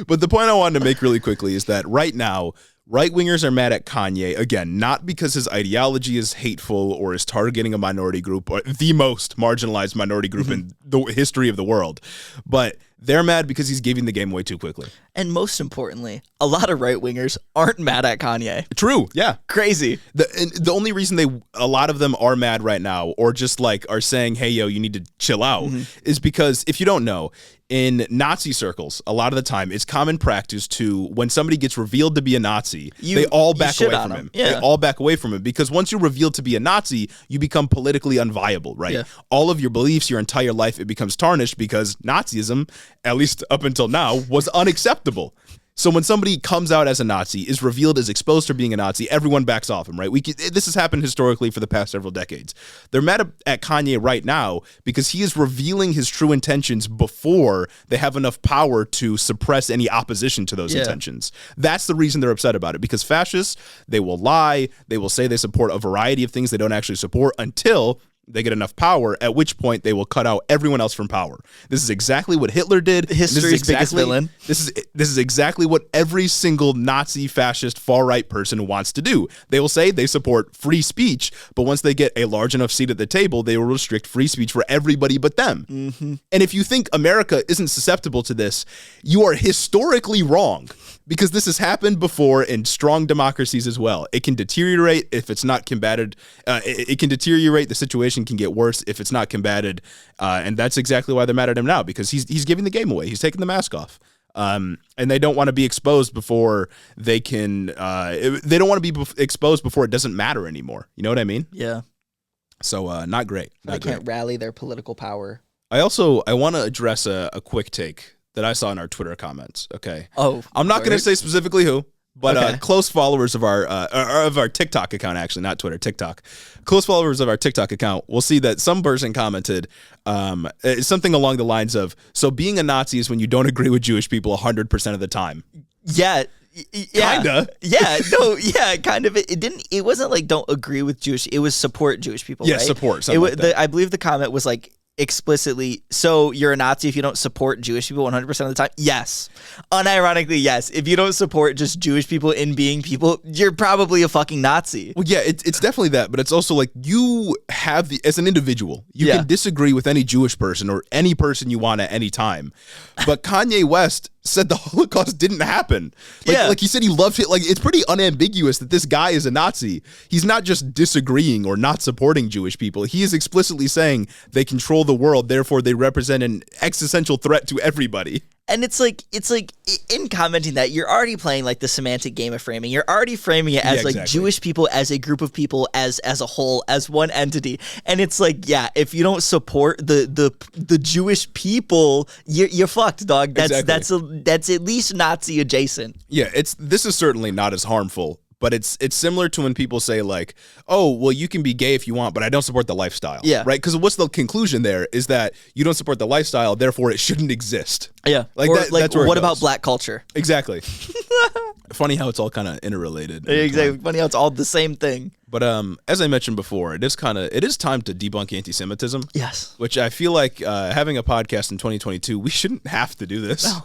But the point I wanted to make really quickly is that right now, right-wingers are mad at Kanye, again, not because his ideology is hateful or is targeting a minority group, or the most marginalized minority group in the history of the world, but they're mad because he's giving the game away too quickly. And most importantly, a lot of right-wingers aren't mad at Kanye. True, yeah. Crazy. The only reason a lot of them are mad right now, or just like are saying, hey, yo, you need to chill out, is because, if you don't know, in Nazi circles, a lot of the time, it's common practice to, when somebody gets revealed to be a Nazi, they all back away from him. Yeah. They all back away from him because once you're revealed to be a Nazi, you become politically unviable, right? Yeah. All of your beliefs, your entire life, it becomes tarnished because Nazism, at least up until now, was unacceptable. So when somebody comes out as a Nazi, is revealed as exposed for being a Nazi, everyone backs off him, right? This has happened historically for the past several decades. They're mad at Kanye right now because he is revealing his true intentions before they have enough power to suppress any opposition to those intentions. That's the reason they're upset about it, because fascists, they will lie, they will say they support a variety of things they don't actually support until they get enough power, at which point they will cut out everyone else from power. This is exactly what Hitler did. History's biggest villain. This is exactly what every single Nazi, fascist, far-right person wants to do. They will say they support free speech, but once they get a large enough seat at the table, they will restrict free speech for everybody but them. And if you think America isn't susceptible to this, you are historically wrong, because this has happened before in strong democracies as well. It can deteriorate if it's not combated. It can deteriorate. The situation can get worse if it's not combated. And that's exactly why they're mad at him now, because he's giving the game away. He's taking the mask off. And they don't want to be exposed before they can. They don't want to be exposed before it doesn't matter anymore. You know what I mean? Yeah. So not great. They can't rally their political power. I want to address a quick take that I saw in our Twitter comments. Okay. Oh, I'm not going to say specifically who, but close followers of our TikTok account, actually, not Twitter, TikTok. Close followers of our TikTok account will see that some person commented something along the lines of, so being a Nazi is when you don't agree with Jewish people 100% of the time. Yeah. Yeah. Kinda. Yeah. No. Yeah. Kind of. It wasn't like don't agree with Jewish. It was support Jewish people. Yeah. Right? Support. Like that. I believe the comment was like, explicitly, so you're a Nazi if you don't support Jewish people 100% of the time? Yes. Unironically, yes. If you don't support just Jewish people in being people, you're probably a fucking Nazi. Well, yeah, it's definitely that, but it's also like you have as an individual, you can disagree with any Jewish person or any person you want at any time. But Kanye West said the Holocaust didn't happen. Like he said he loved it. Like, it's pretty unambiguous that this guy is a Nazi. He's not just disagreeing or not supporting Jewish people. He is explicitly saying they control the world, therefore they represent an existential threat to everybody. And it's like in commenting that, you're already playing like the semantic game of framing. You're already framing it as like Jewish people, as a group of people, as a whole, as one entity. And it's like, yeah, if you don't support the Jewish people, you're fucked, dog. That's at least Nazi adjacent. Yeah, this is certainly not as harmful. But it's similar to when people say like, oh, well, you can be gay if you want, but I don't support the lifestyle. Yeah. Right? Because what's the conclusion there is that you don't support the lifestyle, therefore it shouldn't exist. Yeah. Like, that's where what about black culture? Exactly. Funny how it's all kind of interrelated. Exactly. Funny how it's all the same thing. But as I mentioned before, it is time to debunk anti-Semitism. Yes. Which I feel like having a podcast in 2022, we shouldn't have to do this. No.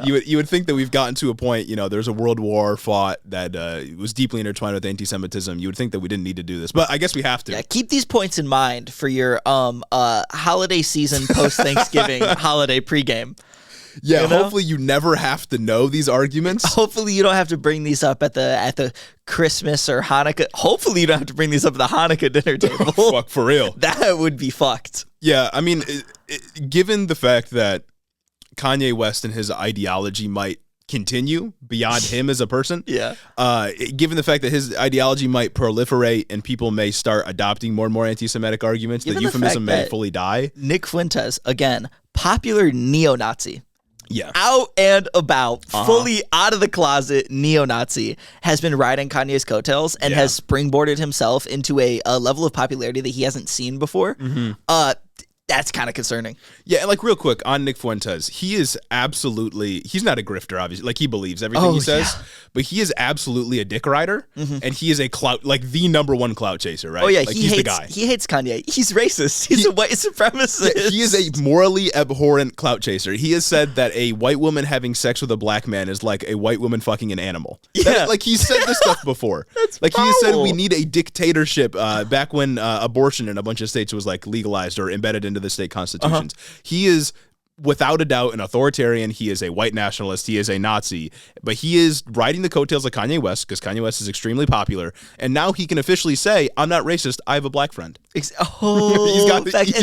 You would think that we've gotten to a point, there's a world war fought that was deeply intertwined with anti-Semitism. You would think that we didn't need to do this, but I guess we have to. Yeah, keep these points in mind for your holiday season post-Thanksgiving holiday pregame. Yeah, you know? hopefully you never have to know these arguments. Hopefully you don't have to bring these up at the Christmas or Hanukkah. Hopefully you don't have to bring these up at the Hanukkah dinner table. Fuck, for real. That would be fucked. Yeah, I mean, given the fact that Kanye West and his ideology might continue beyond him as a person, given the fact that his ideology might proliferate and people may start adopting more and more anti-Semitic arguments, the euphemism may fully die. Nick Fuentes, again, popular neo-Nazi. Yeah. Out and about, fully out of the closet neo-Nazi, has been riding Kanye's coattails and has springboarded himself into a level of popularity that he hasn't seen before. That's kind of concerning. Yeah, and like real quick on Nick Fuentes, he's not a grifter, obviously. Like he believes everything he says, but he is absolutely a dick rider, and he is a clout, like the number one clout chaser, right? Oh yeah, like, he's the guy. He hates Kanye. He's racist. He's a white supremacist. Yeah, he is a morally abhorrent clout chaser. He has said that a white woman having sex with a black man is like a white woman fucking an animal. Yeah, like he's said this stuff before. That's like foul. He has said we need a dictatorship back when abortion in a bunch of states was like legalized or embedded into the state constitutions. He is without a doubt an authoritarian. He is a white nationalist. He is a Nazi, but he is riding the coattails of Kanye West because Kanye West is extremely popular, and now he can officially say, "I'm not racist. I have a black friend." And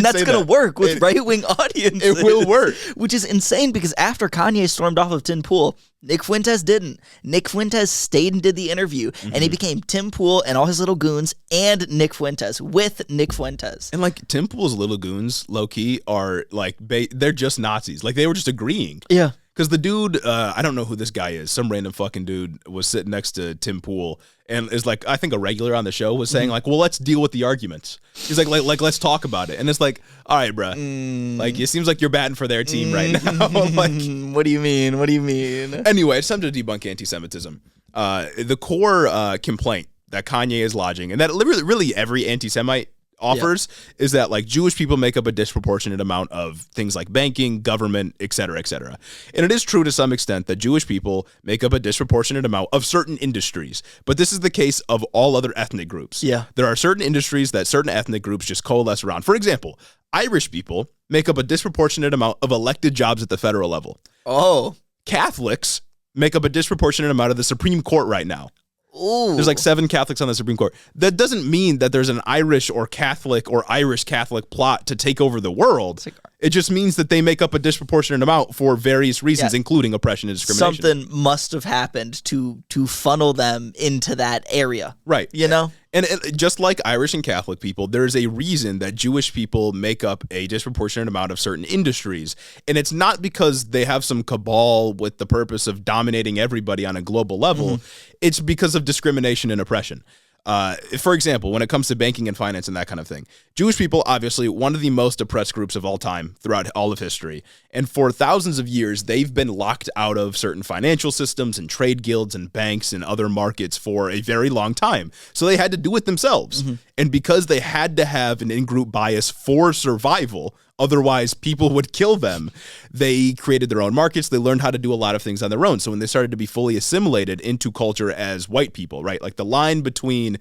that's going to work with right-wing audiences. It will work. Which is insane because after Kanye stormed off of Tim Pool, Nick Fuentes didn't. Nick Fuentes stayed and did the interview, and he became Tim Pool and all his little goons and Nick Fuentes with Nick Fuentes. And like Tim Pool's little goons, low key, are like they're just Nazis. Like they were just agreeing. Yeah. Because the dude, I don't know who this guy is. Some random fucking dude was sitting next to Tim Pool and is like, I think a regular on the show was saying like, well, let's deal with the arguments. He's like let's talk about it. And it's like, all right, bruh. Like, it seems like you're batting for their team right now. Like, what do you mean? What do you mean? Anyway, it's time to debunk anti-Semitism. The core complaint that Kanye is lodging, and that really every anti-Semite offers, is that like Jewish people make up a disproportionate amount of things like banking, government, et cetera, et cetera. And it is true to some extent that Jewish people make up a disproportionate amount of certain industries, but this is the case of all other ethnic groups. Yeah. There are certain industries that certain ethnic groups just coalesce around. For example, Irish people make up a disproportionate amount of elected jobs at the federal level. Oh. Catholics make up a disproportionate amount of the Supreme Court right now. Ooh. There's like 7 Catholics on the Supreme Court. That doesn't mean that there's an Irish or Catholic or Irish Catholic plot to take over the world. It just means that they make up a disproportionate amount for various reasons, including oppression and discrimination. Something must have happened to funnel them into that area. Right. You know? And just like Irish and Catholic people, there's a reason that Jewish people make up a disproportionate amount of certain industries. And it's not because they have some cabal with the purpose of dominating everybody on a global level. It's because of discrimination and oppression. For example, when it comes to banking and finance and that kind of thing, Jewish people, obviously, one of the most oppressed groups of all time throughout all of history. And for thousands of years, they've been locked out of certain financial systems and trade guilds and banks and other markets for a very long time. So they had to do it themselves. And because they had to have an in-group bias for survival, otherwise people would kill them, they created their own markets. They learned how to do a lot of things on their own. So when they started to be fully assimilated into culture as white people, right? Like the line between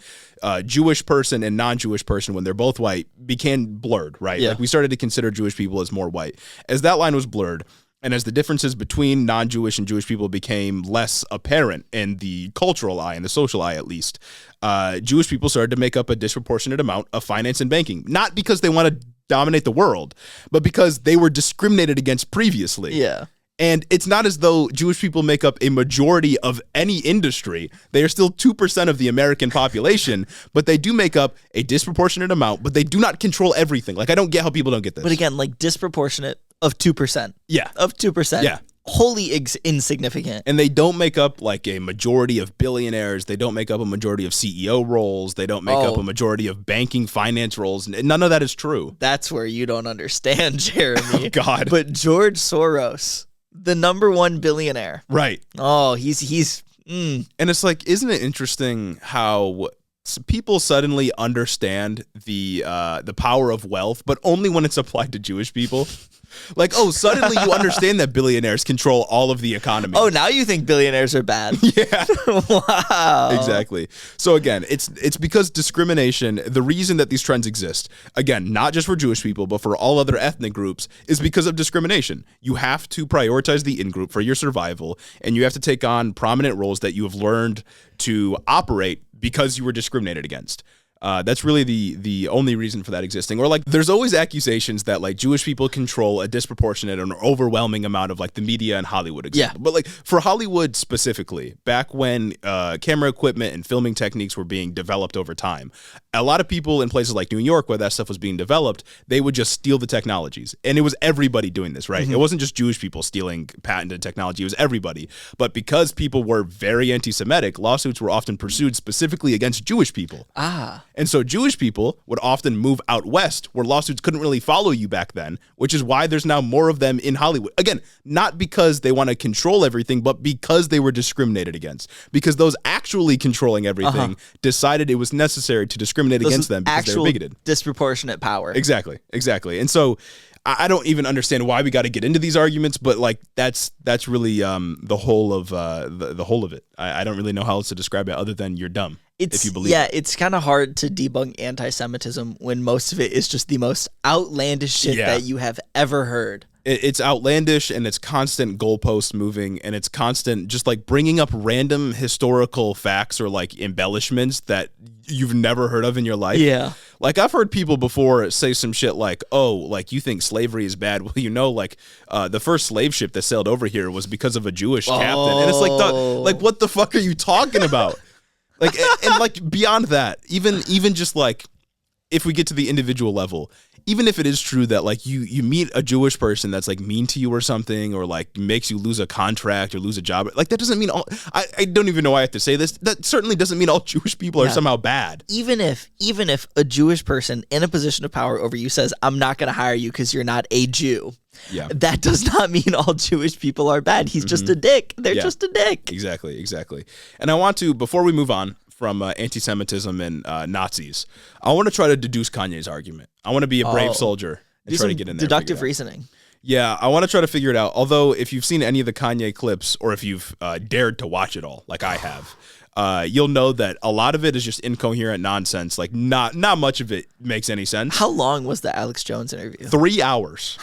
Jewish person and non-Jewish person when they're both white became blurred, right? Yeah. Like we started to consider Jewish people as more white. As that line was blurred, and as the differences between non-Jewish and Jewish people became less apparent in the cultural eye, in the social eye at least, Jewish people started to make up a disproportionate amount of finance and banking. Not because they want to dominate the world, but because they were discriminated against previously. Yeah. And it's not as though Jewish people make up a majority of any industry. They are still 2% of the American population, but they do make up a disproportionate amount, but they do not control everything. Like, I don't get how people don't get this. But again, like disproportionate of 2%. Yeah. Of 2%. Yeah. Wholly insignificant. And they don't make up like a majority of billionaires. They don't make up a majority of CEO roles. They don't make up a majority of banking finance roles. None of that is true. That's where you don't understand, Jeremy. Oh, God. But George Soros, the #1 billionaire. Right. Oh, he's. And it's like, isn't it interesting how people suddenly understand the power of wealth, but only when it's applied to Jewish people? Like, oh, suddenly you understand that billionaires control all of the economy. Oh, now you think billionaires are bad. Yeah. Wow. Exactly. So again, it's because discrimination, the reason that these trends exist, again, not just for Jewish people, but for all other ethnic groups, is because of discrimination. You have to prioritize the in-group for your survival, and you have to take on prominent roles that you have learned to operate because you were discriminated against. That's really the only reason for that existing. Or like, there's always accusations that like Jewish people control a disproportionate or an overwhelming amount of like the media and Hollywood example. Yeah. But like for Hollywood specifically, back when camera equipment and filming techniques were being developed over time, a lot of people in places like New York where that stuff was being developed, they would just steal the technologies. And it was everybody doing this, right? Mm-hmm. It wasn't just Jewish people stealing patented technology. It was everybody. But because people were very anti-Semitic, lawsuits were often pursued specifically against Jewish people. And so Jewish people would often move out west where lawsuits couldn't really follow you back then, which is why there's now more of them in Hollywood. Again, not because they want to control everything, but because they were discriminated against. Because those actually controlling everything decided it was necessary to discriminate against them because they were bigoted. Disproportionate power. Exactly. And so I don't even understand why we got to get into these arguments, but like that's really the whole of the whole of it. I don't really know how else to describe it other than you're dumb. If you believe it. It's kind of hard to debunk anti-Semitism when most of it is just the most outlandish shit that you have ever heard. It's outlandish, and it's constant goalpost moving, and it's constant just like bringing up random historical facts or like embellishments that you've never heard of in your life. Yeah. Like I've heard people before say some shit like, oh, like you think slavery is bad. Well, you know, like the first slave ship that sailed over here was because of a Jewish captain. And it's like, what the fuck are you talking about? Like, and like beyond that, even just like if we get to the individual level, even if it is true that like you meet a Jewish person that's like mean to you or something, or like makes you lose a contract or lose a job, like that doesn't mean all, I don't even know why I have to say this. That certainly doesn't mean all Jewish people are somehow bad. Even if a Jewish person in a position of power over you says, I'm not going to hire you because you're not a Jew. Yeah. That does not mean all Jewish people are bad. He's just a dick. They're just a dick. Exactly. And I want to, before we move on from anti-Semitism and Nazis, I want to try to deduce Kanye's argument. I want to be a brave soldier and try to get in there. Deductive reasoning. Yeah, I want to try to figure it out. Although, if you've seen any of the Kanye clips, or if you've dared to watch it all, like I have, you'll know that a lot of it is just incoherent nonsense. Like, not much of it makes any sense. How long was the Alex Jones interview? 3 hours.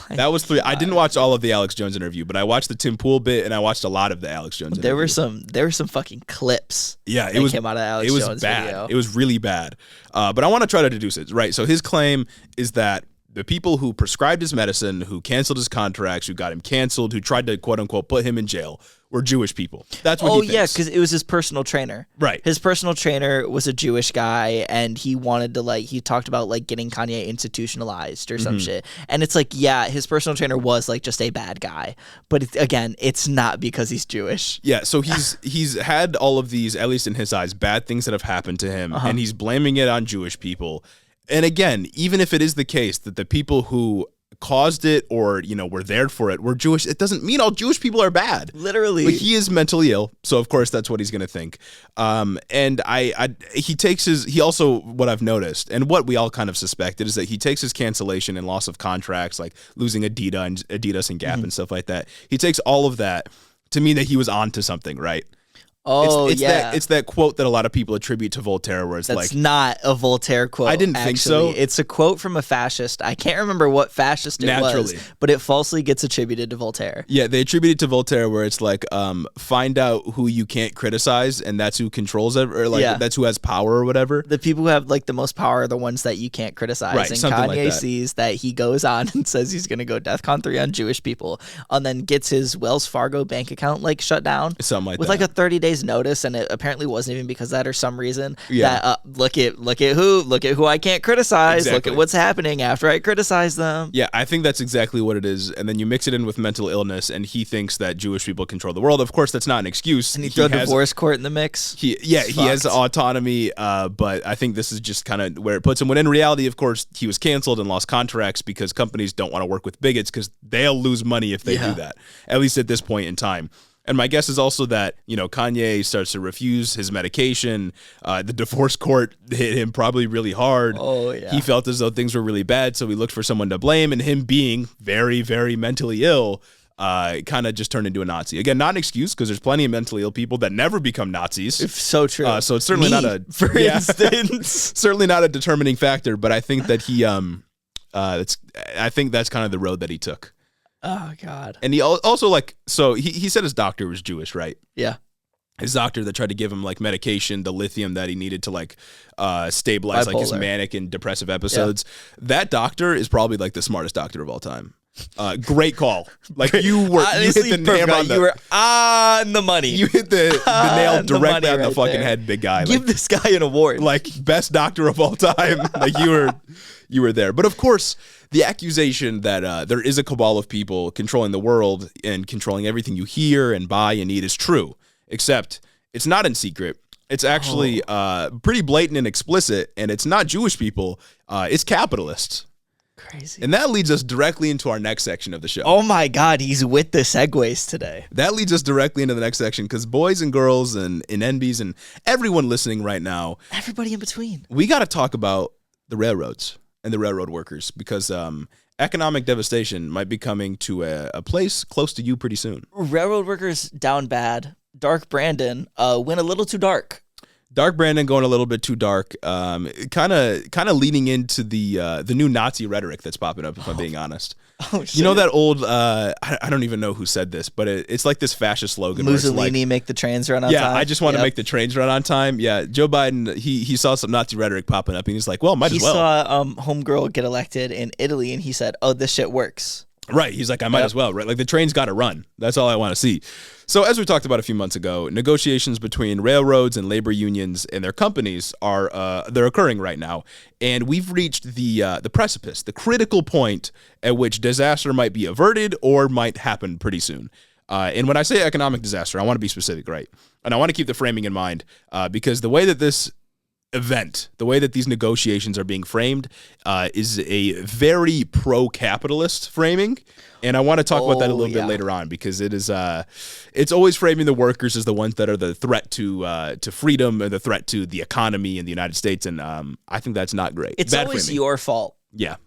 That was 3. I didn't watch all of the Alex Jones interview, but I watched the Tim Pool bit, and I watched a lot of the Alex Jones interview. There were some fucking clips. Yeah, it came out of Alex Jones bad. Video. It was really bad. But I want to try to deduce it. Right. So his claim is that the people who prescribed his medicine, who canceled his contracts, who got him canceled, who tried to quote unquote put him in jail, were Jewish people. That's what he thinks. Oh, yeah, because it was his personal trainer. Right. His personal trainer was a Jewish guy, and he wanted to, like, he talked about, like, getting Kanye institutionalized or some shit. And it's like, yeah, his personal trainer was, like, just a bad guy. But, again, it's not because he's Jewish. Yeah, so he's had all of these, at least in his eyes, bad things that have happened to him, and he's blaming it on Jewish people. And again, even if it is the case that the people who caused it or, you know, were there for it were Jewish, it doesn't mean all Jewish people are bad. Literally. But he is mentally ill, so of course that's what he's going to think. And he also, what I've noticed and what we all kind of suspected, is that he takes his cancellation and loss of contracts, like losing Adidas and Gap and stuff like that. He takes all of that to mean that he was on to something, right? Oh, it's that quote that a lot of people attribute to Voltaire, where it's That's not a Voltaire quote. I didn't think so. It's a quote from a fascist. I can't remember what fascist it was, but it falsely gets attributed to Voltaire. Yeah, they attribute it to Voltaire, where it's like, find out who you can't criticize, and that's who controls it, or like that's who has power or whatever. The people who have like the most power are the ones that you can't criticize. Right, and something Kanye like that. sees that he goes on and says he's going to go DEFCON 3 on Jewish people, and then gets his Wells Fargo bank account like shut down. Something like with that. like a 30 days notice, and it apparently wasn't even because of that or some reason. That look at who I can't criticize. Exactly. Look at what's happening after I criticize them. Yeah, I think that's exactly what it is. And then you mix it in with mental illness, and he thinks that Jewish people control the world. Of course, that's not an excuse. And he throw divorce court in the mix. He has autonomy, but I think this is just kind of where it puts him. When in reality, of course, he was canceled and lost contracts because companies don't want to work with bigots because they'll lose money if they do that, at least at this point in time. And my guess is also that, Kanye starts to refuse his medication. The divorce court hit him probably really hard. Oh, yeah. He felt as though things were really bad, so he looked for someone to blame, and him being very, very mentally ill kind of just turned into a Nazi. Again, not an excuse, because there's plenty of mentally ill people that never become Nazis. It's so true. So it's certainly for instance. Certainly not a determining factor, but I think that he, I think that's kind of the road that he took. Oh, God. And he also, he said his doctor was Jewish, right? Yeah. His doctor that tried to give him, medication, the lithium that he needed to, stabilize, Bipolar. his manic and depressive episodes. Yeah. That doctor is probably, the smartest doctor of all time. Great call. You hit the nail you were on the money. You hit the nail directly on the fucking head, big guy. Give this guy an award. Best doctor of all time. You were there. But of course, the accusation that there is a cabal of people controlling the world and controlling everything you hear and buy and eat is true. Except it's not in secret. It's actually pretty blatant and explicit, and it's not Jewish people. It's capitalists. Crazy. And that leads us directly into our next section of the show. Oh my God, he's with the segues today. That leads us directly into the next section, because boys and girls and NBs and everyone listening right now, everybody in between, we got to talk about the railroads and the railroad workers, because economic devastation might be coming to a place close to you pretty soon. Railroad workers down bad. Dark Brandon went a little too dark. Dark Brandon going a little bit too dark, kind of leaning into the new Nazi rhetoric that's popping up, if I'm being honest. Oh, shit. You know that old, I don't even know who said this, but it's like this fascist slogan. Mussolini, make the trains run on time. Yeah, I just want to make the trains run on time. Yeah, Joe Biden, he saw some Nazi rhetoric popping up, and he's like, well, might as well. He saw homegirl get elected in Italy, and he said, oh, this shit works. Right. He's like, I might as well, right? The train's got to run. That's all I want to see. So as we talked about a few months ago, negotiations between railroads and labor unions and their companies they're occurring right now. And we've reached the precipice, the critical point at which disaster might be averted or might happen pretty soon. And when I say economic disaster, I want to be specific, right? And I want to keep the framing in mind, because the way that this event, the way that these negotiations are being framed, is a very pro-capitalist framing, and I want to talk about that a little bit later on, because it is it's always framing the workers as the ones that are the threat to freedom and the threat to the economy in the United States, and I think that's not great. It's Bad always framing. Your fault. Yeah.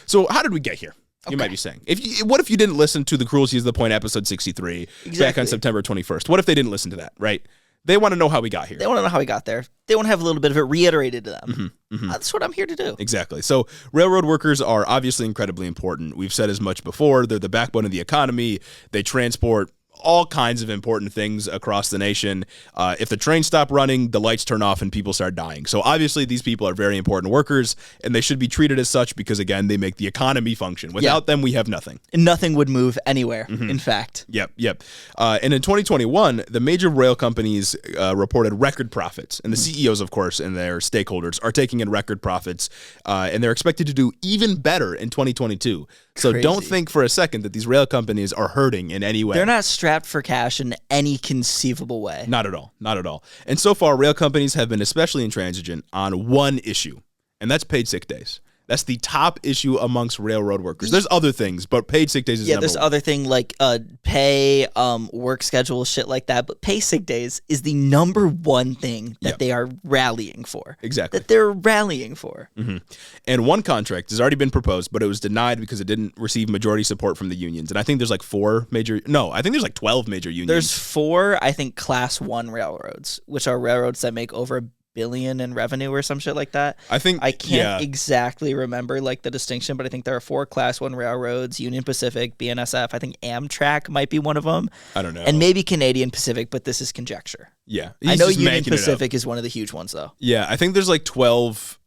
So how did we get here? You might be saying, what if you didn't listen to the Cruelty is the Point episode 63 back on September 21st? What if they didn't listen to that, right? They want to know how we got here. They want to know how we got there. They want to have a little bit of it reiterated to them. That's what I'm here to do. Exactly. So railroad workers are obviously incredibly important. We've said as much before. They're the backbone of the economy. They transport all kinds of important things across the nation. If the trains stop running, the lights turn off and people start dying. So obviously these people are very important workers, and they should be treated as such, because again, they make the economy function. Without them, we have nothing. Nothing would move anywhere, in fact. Yep. And in 2021, the major rail companies reported record profits, and the CEOs, of course, and their stakeholders are taking in record profits, and they're expected to do even better in 2022. So don't think for a second that these rail companies are hurting in any way. They're not strapped for cash in any conceivable way. Not at all. And so far, rail companies have been especially intransigent on one issue, and that's paid sick days. That's the top issue amongst railroad workers. There's other things, but paid sick days is number there's one. other thing like pay, work schedule, shit like that. But pay sick days is the number one thing that they are rallying for. Exactly. That they're rallying for. And one contract has already been proposed, but it was denied because it didn't receive majority support from the unions. And I think there's 12 major unions. There's 4, I think, Class 1 railroads, which are railroads that make over $1 billion in revenue or some shit like that. I can't exactly remember the distinction, but I think there are 4 Class 1 railroads: Union Pacific, BNSF. I think Amtrak might be one of them. I don't know. And maybe Canadian Pacific, but this is conjecture. Yeah. I know Union Pacific is one of the huge ones, though. Yeah, I think there's 12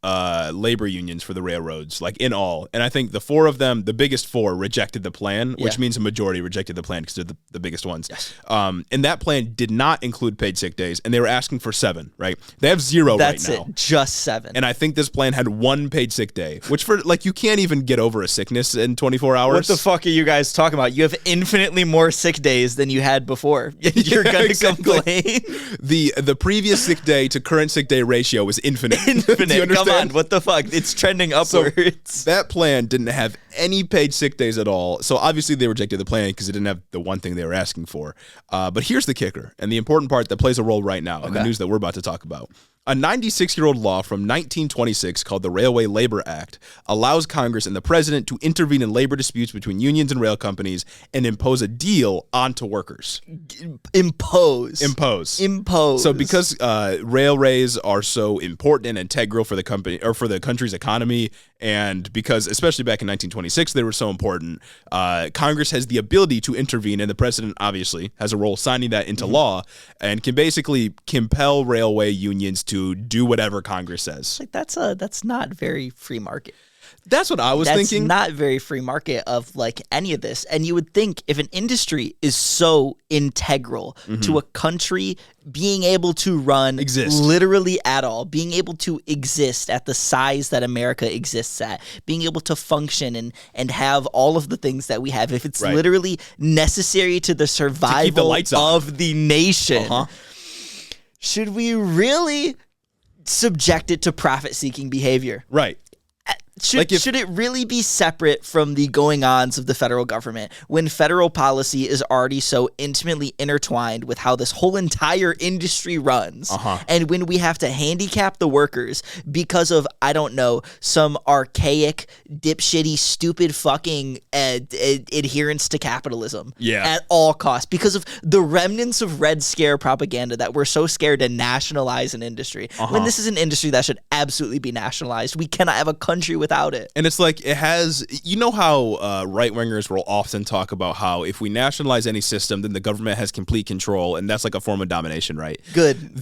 labor unions for the railroads, in all. And I think the 4 of them, the biggest 4, rejected the plan, which means a majority rejected the plan because they're the biggest ones. Yes. And that plan did not include paid sick days, and they were asking for 7, right? They have 0 right now. That's it, just 7. And I think this plan had 1 paid sick day, which for, you can't even get over a sickness in 24 hours. What the fuck are you guys talking about? You have infinitely more sick days than you had before. You're going to complain? the previous sick day to current sick day ratio is infinite. Infinite. Do you understand? Come on, what the fuck? It's trending upwards. So that plan didn't have any paid sick days at all. So obviously they rejected the plan because it didn't have the one thing they were asking for. But here's the kicker, and the important part that plays a role right now in the news that we're about to talk about. A 96-year-old law from 1926 called the Railway Labor Act allows Congress and the president to intervene in labor disputes between unions and rail companies and impose a deal onto workers. Impose. So because railways are so important and integral for the company or for the country's economy, and because especially back in 1926 they were so important, Congress has the ability to intervene, and the president obviously has a role signing that into law and can basically compel railway unions to do whatever Congress says. Like that's not very free market. That's what I was thinking. That's not very free market of like any of this. And you would think if an industry is so integral to a country being able to exist literally at all, being able to exist at the size that America exists at, being able to function and have all of the things that we have, if it's literally necessary to the survival of the nation, should we really subject it to profit-seeking behavior? Right. Should it really be separate from the going-ons of the federal government when federal policy is already so intimately intertwined with how this whole entire industry runs? And when we have to handicap the workers because of, I don't know, some archaic, dipshitty, stupid fucking adherence to capitalism at all costs, because of the remnants of Red Scare propaganda that we're so scared to nationalize an industry, when this is an industry that should absolutely be nationalized. We cannot have a country without it. And it's like, it has, you know how right-wingers will often talk about how if we nationalize any system, then the government has complete control, and that's like a form of domination, right? Good.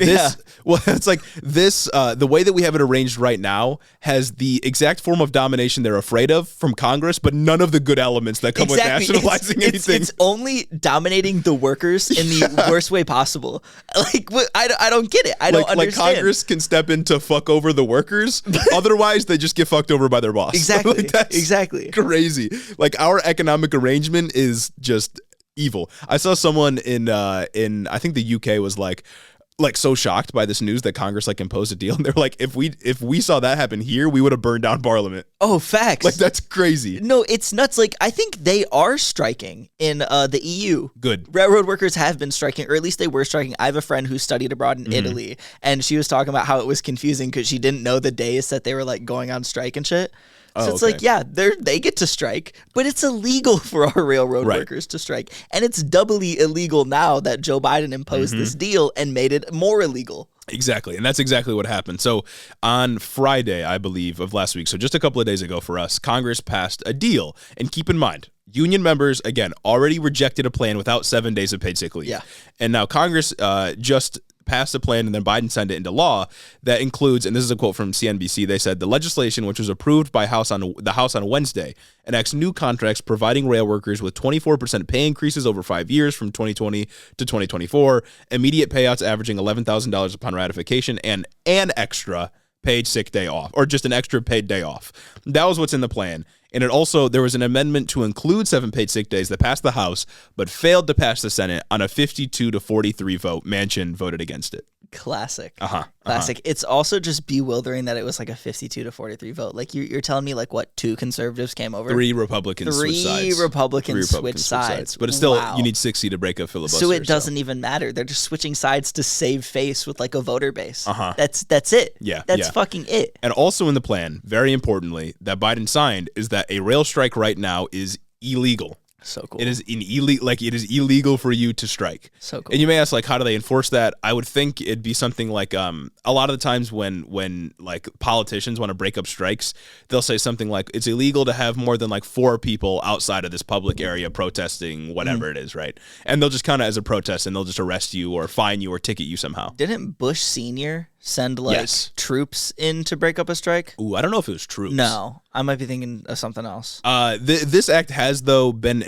Well, it's like this, the way that we have it arranged right now has the exact form of domination they're afraid of from Congress, but none of the good elements that come with nationalizing anything. It's only dominating the workers in the worst way possible. Like, I don't get it. I don't understand. Like Congress can step in to fuck over the workers, otherwise they just get fucked over by their boss. Exactly. Like, that's exactly. Crazy. Like, our economic arrangement is just evil. I saw someone in I think the UK was like so shocked by this news that Congress like imposed a deal, and they're like, if we saw that happen here, we would have burned down Parliament. Oh, facts. Like, that's crazy. No, it's nuts. Like, I think they are striking in the EU. Good. Railroad workers have been striking, or at least they were striking. I have a friend who studied abroad in Italy, and she was talking about how it was confusing because she didn't know the days that they were like going on strike and shit. So it's like, yeah, they get to strike, but it's illegal for our railroad workers to strike. And it's doubly illegal now that Joe Biden imposed this deal and made it more illegal. Exactly. And that's exactly what happened. So on Friday, I believe, of last week, so just a couple of days ago for us, Congress passed a deal. And keep in mind, union members, again, already rejected a plan without 7 days of paid sick leave. Yeah. And now Congress just passed a plan, and then Biden signed it into law that includes, and this is a quote from CNBC, they said, the legislation, which was approved by the House on Wednesday, enacts new contracts providing rail workers with 24% pay increases over 5 years from 2020 to 2024, immediate payouts averaging $11,000 upon ratification, and an extra paid sick day off, or just an extra paid day off. That was what's in the plan. And there was an amendment to include 7 paid sick days that passed the House, but failed to pass the Senate on a 52-43 vote. Manchin voted against it. Classic. Classic. It's also just bewildering that it was like a 52-43 vote. Like, you're telling me, like, what, 2 conservatives came over? 3 Republicans switched sides. 3 Republicans switched sides. But it's still, you need 60 to break a filibuster. So it doesn't even matter. They're just switching sides to save face with like a voter base. That's it. Yeah. That's fucking it. And also in the plan, very importantly, that Biden signed is that a rail strike right now is illegal. So cool. It is it is illegal for you to strike. So cool. And you may ask, like, how do they enforce that? I would think it'd be something like a lot of the times when like politicians want to break up strikes, they'll say something like it's illegal to have more than like 4 people outside of this public area protesting whatever it is, right? And they'll just kind of as a protest, and they'll just arrest you or fine you or ticket you somehow. Didn't Bush Sr. send like troops in to break up a strike? Ooh, I don't know if it was troops. No, I might be thinking of something else. This act has though been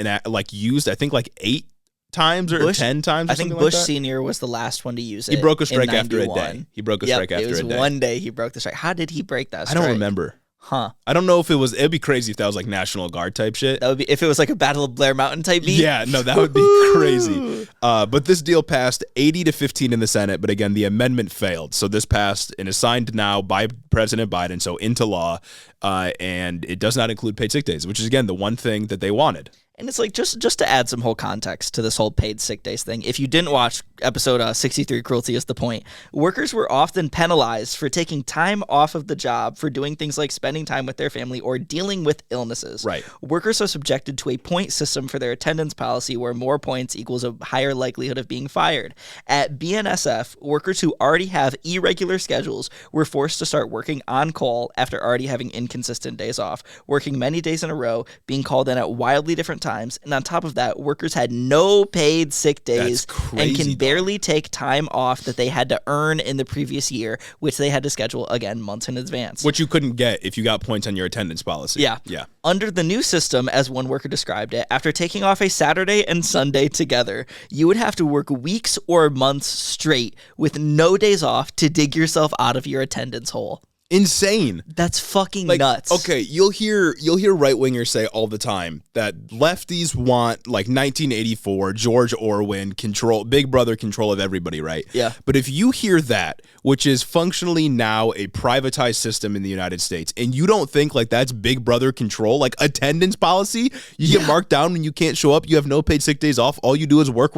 used, I think, like 8 times or 10 times. I think Bush Sr. was the last one to use it. He broke a strike after a day. He broke a strike after a day. It was one day he broke the strike. How did he break that strike? I don't remember. Huh. I don't know if it'd be crazy if that was like National Guard type shit. That would be if it was like a Battle of Blair Mountain type beat. Yeah, no, that would be crazy. But this deal passed 80-15 in the Senate, but again, the amendment failed. So this passed and is signed now by President Biden, so into law, and it does not include paid sick days, which is, again, the one thing that they wanted. And it's like, just to add some whole context to this whole paid sick days thing, if you didn't watch episode 63, Cruelty is the Point, workers were often penalized for taking time off of the job for doing things like spending time with their family or dealing with illnesses. Right. Workers are subjected to a point system for their attendance policy where more points equals a higher likelihood of being fired. At BNSF, workers who already have irregular schedules were forced to start working on call after already having inconsistent days off, working many days in a row, being called in at wildly different times. And on top of that, workers had no paid sick days and can barely take time off that they had to earn in the previous year, which they had to schedule again months in advance. Which you couldn't get if you got points on your attendance policy. Yeah. Under the new system, as one worker described it, after taking off a Saturday and Sunday together, you would have to work weeks or months straight with no days off to dig yourself out of your attendance hole. Insane. That's fucking nuts. Okay, you'll hear right-wingers say all the time that lefties want like 1984 George Orwell control, Big Brother control of everybody, right? Yeah. But if you hear that, which is functionally now a privatized system in the United States, and you don't think like that's Big Brother control, like attendance policy, you get marked down when you can't show up, you have no paid sick days off, all you do is work.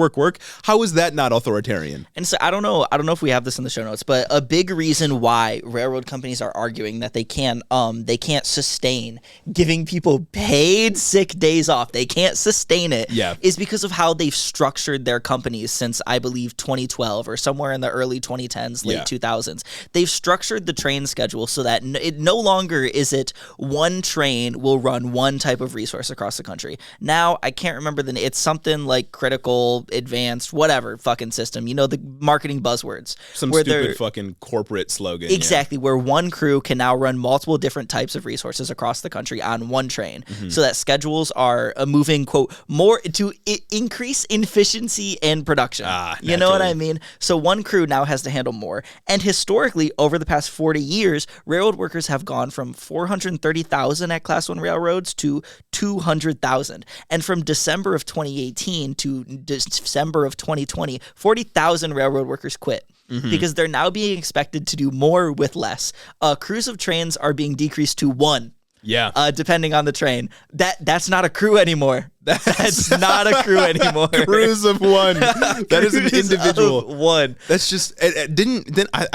How is that not authoritarian? And so I don't know if we have this in the show notes, but a big reason why railroad companies are arguing that they can't sustain giving people paid sick days off. They can't sustain it. Yeah. Is because of how they've structured their companies since, I believe, 2012 or somewhere in the early 2010s, late 2000s. They've structured the train schedule so that it no longer is it one train will run one type of resource across the country. Now, I can't remember it's something like critical, advanced, whatever fucking system. You know, the marketing buzzwords. Some stupid fucking corporate slogan. Exactly, where one crew can now run multiple different types of resources across the country on one train, so that schedules are moving, quote, more to increase efficiency and production. You know what I mean? So one crew now has to handle more. And historically, over the past 40 years, railroad workers have gone from 430,000 at Class 1 railroads to 200,000. And from December of 2018 to December of 2020, 40,000 railroad workers quit. Because they're now being expected to do more with less. Crews of trains are being decreased to one. Yeah. Depending on the train. That's not a crew anymore. That's not a crew anymore. Crews of one. That is an individual. Of one. That's just I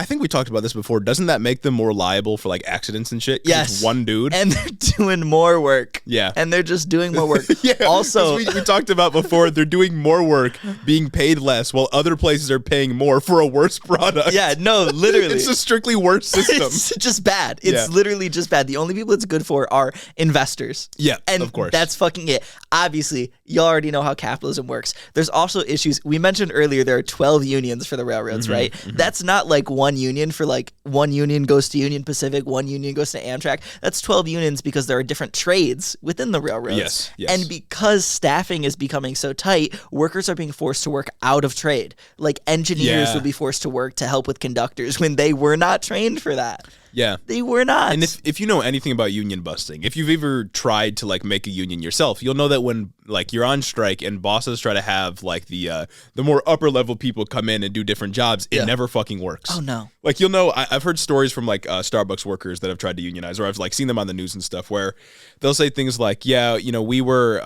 think we talked about this before. Doesn't that make them more liable for like accidents and shit? 'Cause yes. It's one dude. And they're doing more work. Yeah. And they're just doing more work. Yeah. Also, we talked about before, they're doing more work, being paid less, while other places are paying more for a worse product. Yeah, no, literally. It's a strictly worse system. It's just bad. It's literally just bad. The only people it's good for are investors. Yeah, and of course. That's fucking it. Obviously, you already know how capitalism works. There's also issues. We mentioned earlier there are 12 unions for the railroads, right? That's not like one union for like one union goes to Union Pacific, one union goes to Amtrak. That's 12 unions because there are different trades within the railroads. Yes. And because staffing is becoming so tight, workers are being forced to work out of trade. Like engineers will be forced to work to help with conductors when they were not trained for that. Yeah. They were not. And if you know anything about union busting, if you've ever tried to like make a union yourself, you'll know that when like you're on strike and bosses try to have like the more upper level people come in and do different jobs, it never fucking works. Oh no. Like you'll know, I've heard stories from like Starbucks workers that have tried to unionize, or I've like seen them on the news and stuff where they'll say things like, yeah, you know, we were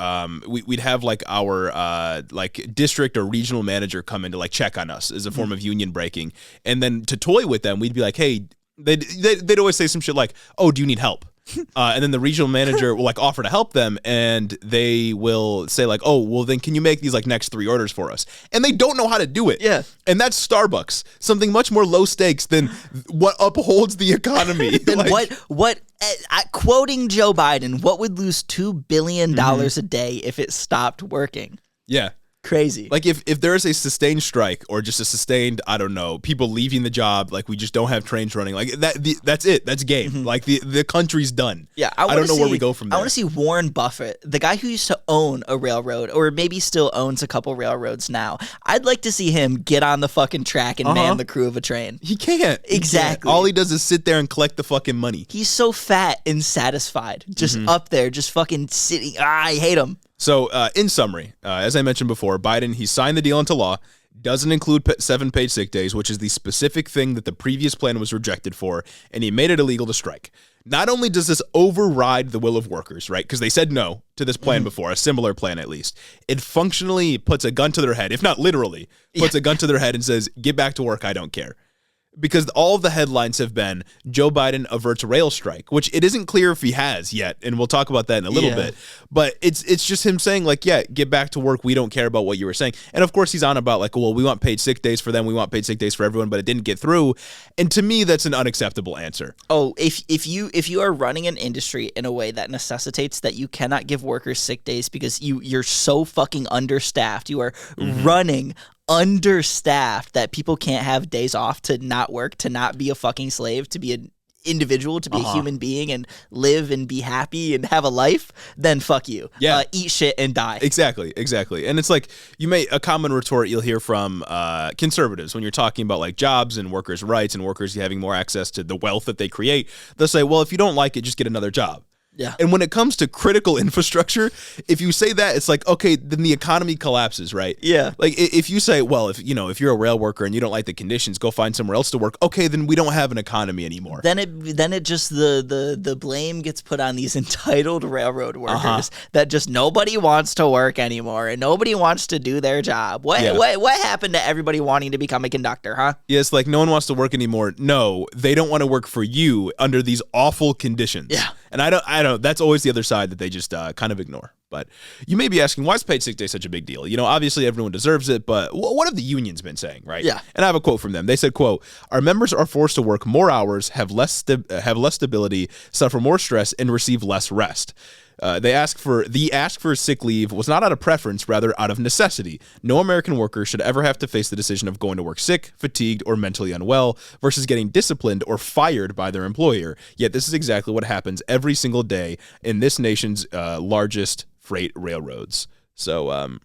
we'd have like our like district or regional manager come in to like check on us as a form of union breaking, and then to toy with them, we'd be like, hey. They'd always say some shit like, oh, do you need help? And then the regional manager will like offer to help them, and they will say like, oh, well then can you make these like next 3 orders for us? And they don't know how to do it. Yeah. And that's Starbucks, something much more low stakes than what upholds the economy. Then like, what quoting Joe Biden, what would lose $2 billion a day if it stopped working? Yeah. Crazy. Like if there is a sustained strike or just a sustained, I don't know, people leaving the job, like we just don't have trains running, like that's it. That's game. Like the country's done. Yeah, I don't know where we go from there. I want to see Warren Buffett, the guy who used to own a railroad, or maybe still owns a couple railroads now. I'd like to see him get on the fucking track and man the crew of a train. He can't. Exactly. All he does is sit there and collect the fucking money. He's so fat and satisfied, just up there, just fucking sitting. I hate him. So, in summary, as I mentioned before, Biden, he signed the deal into law, doesn't include 7 paid sick days, which is the specific thing that the previous plan was rejected for, and he made it illegal to strike. Not only does this override the will of workers, right, because they said no to this plan before, a similar plan at least, it functionally puts a gun to their head, if not literally, puts a gun to their head and says, get back to work, I don't care. Because all of the headlines have been Joe Biden averts rail strike, which it isn't clear if he has yet, and we'll talk about that in a little bit. But it's just him saying, like, yeah, get back to work. We don't care about what you were saying. And of course, he's on about like, well, we want paid sick days for them. We want paid sick days for everyone, but it didn't get through. And to me, that's an unacceptable answer. Oh, if you are running an industry in a way that necessitates that you cannot give workers sick days because you're so fucking understaffed, you are running understaffed that people can't have days off to not work, to not be a fucking slave, to be an individual, to be a human being and live and be happy and have a life, then fuck you. Yeah. Eat shit and die. Exactly. And it's like a common retort you'll hear from conservatives when you're talking about like jobs and workers' rights and workers having more access to the wealth that they create. They'll say, well, if you don't like it, just get another job. Yeah. And when it comes to critical infrastructure, if you say that, it's like, okay, then the economy collapses, right? Yeah. Like if you say, well, if you're a rail worker and you don't like the conditions, go find somewhere else to work. Okay, then we don't have an economy anymore. Then it just the blame gets put on these entitled railroad workers that just nobody wants to work anymore and nobody wants to do their job. What happened to everybody wanting to become a conductor, huh? Yeah, it's like no one wants to work anymore. No, they don't want to work for you under these awful conditions. Yeah. And I don't. That's always the other side that they just kind of ignore. But you may be asking, why is paid sick day such a big deal? Obviously everyone deserves it, but what have the unions been saying, right? Yeah. And I have a quote from them. They said, quote, our members are forced to work more hours, have less stability, suffer more stress, and receive less rest. The ask for sick leave was not out of preference, rather out of necessity. No American worker should ever have to face the decision of going to work sick, fatigued, or mentally unwell versus getting disciplined or fired by their employer. Yet this is exactly what happens every single day in this nation's largest freight railroads. So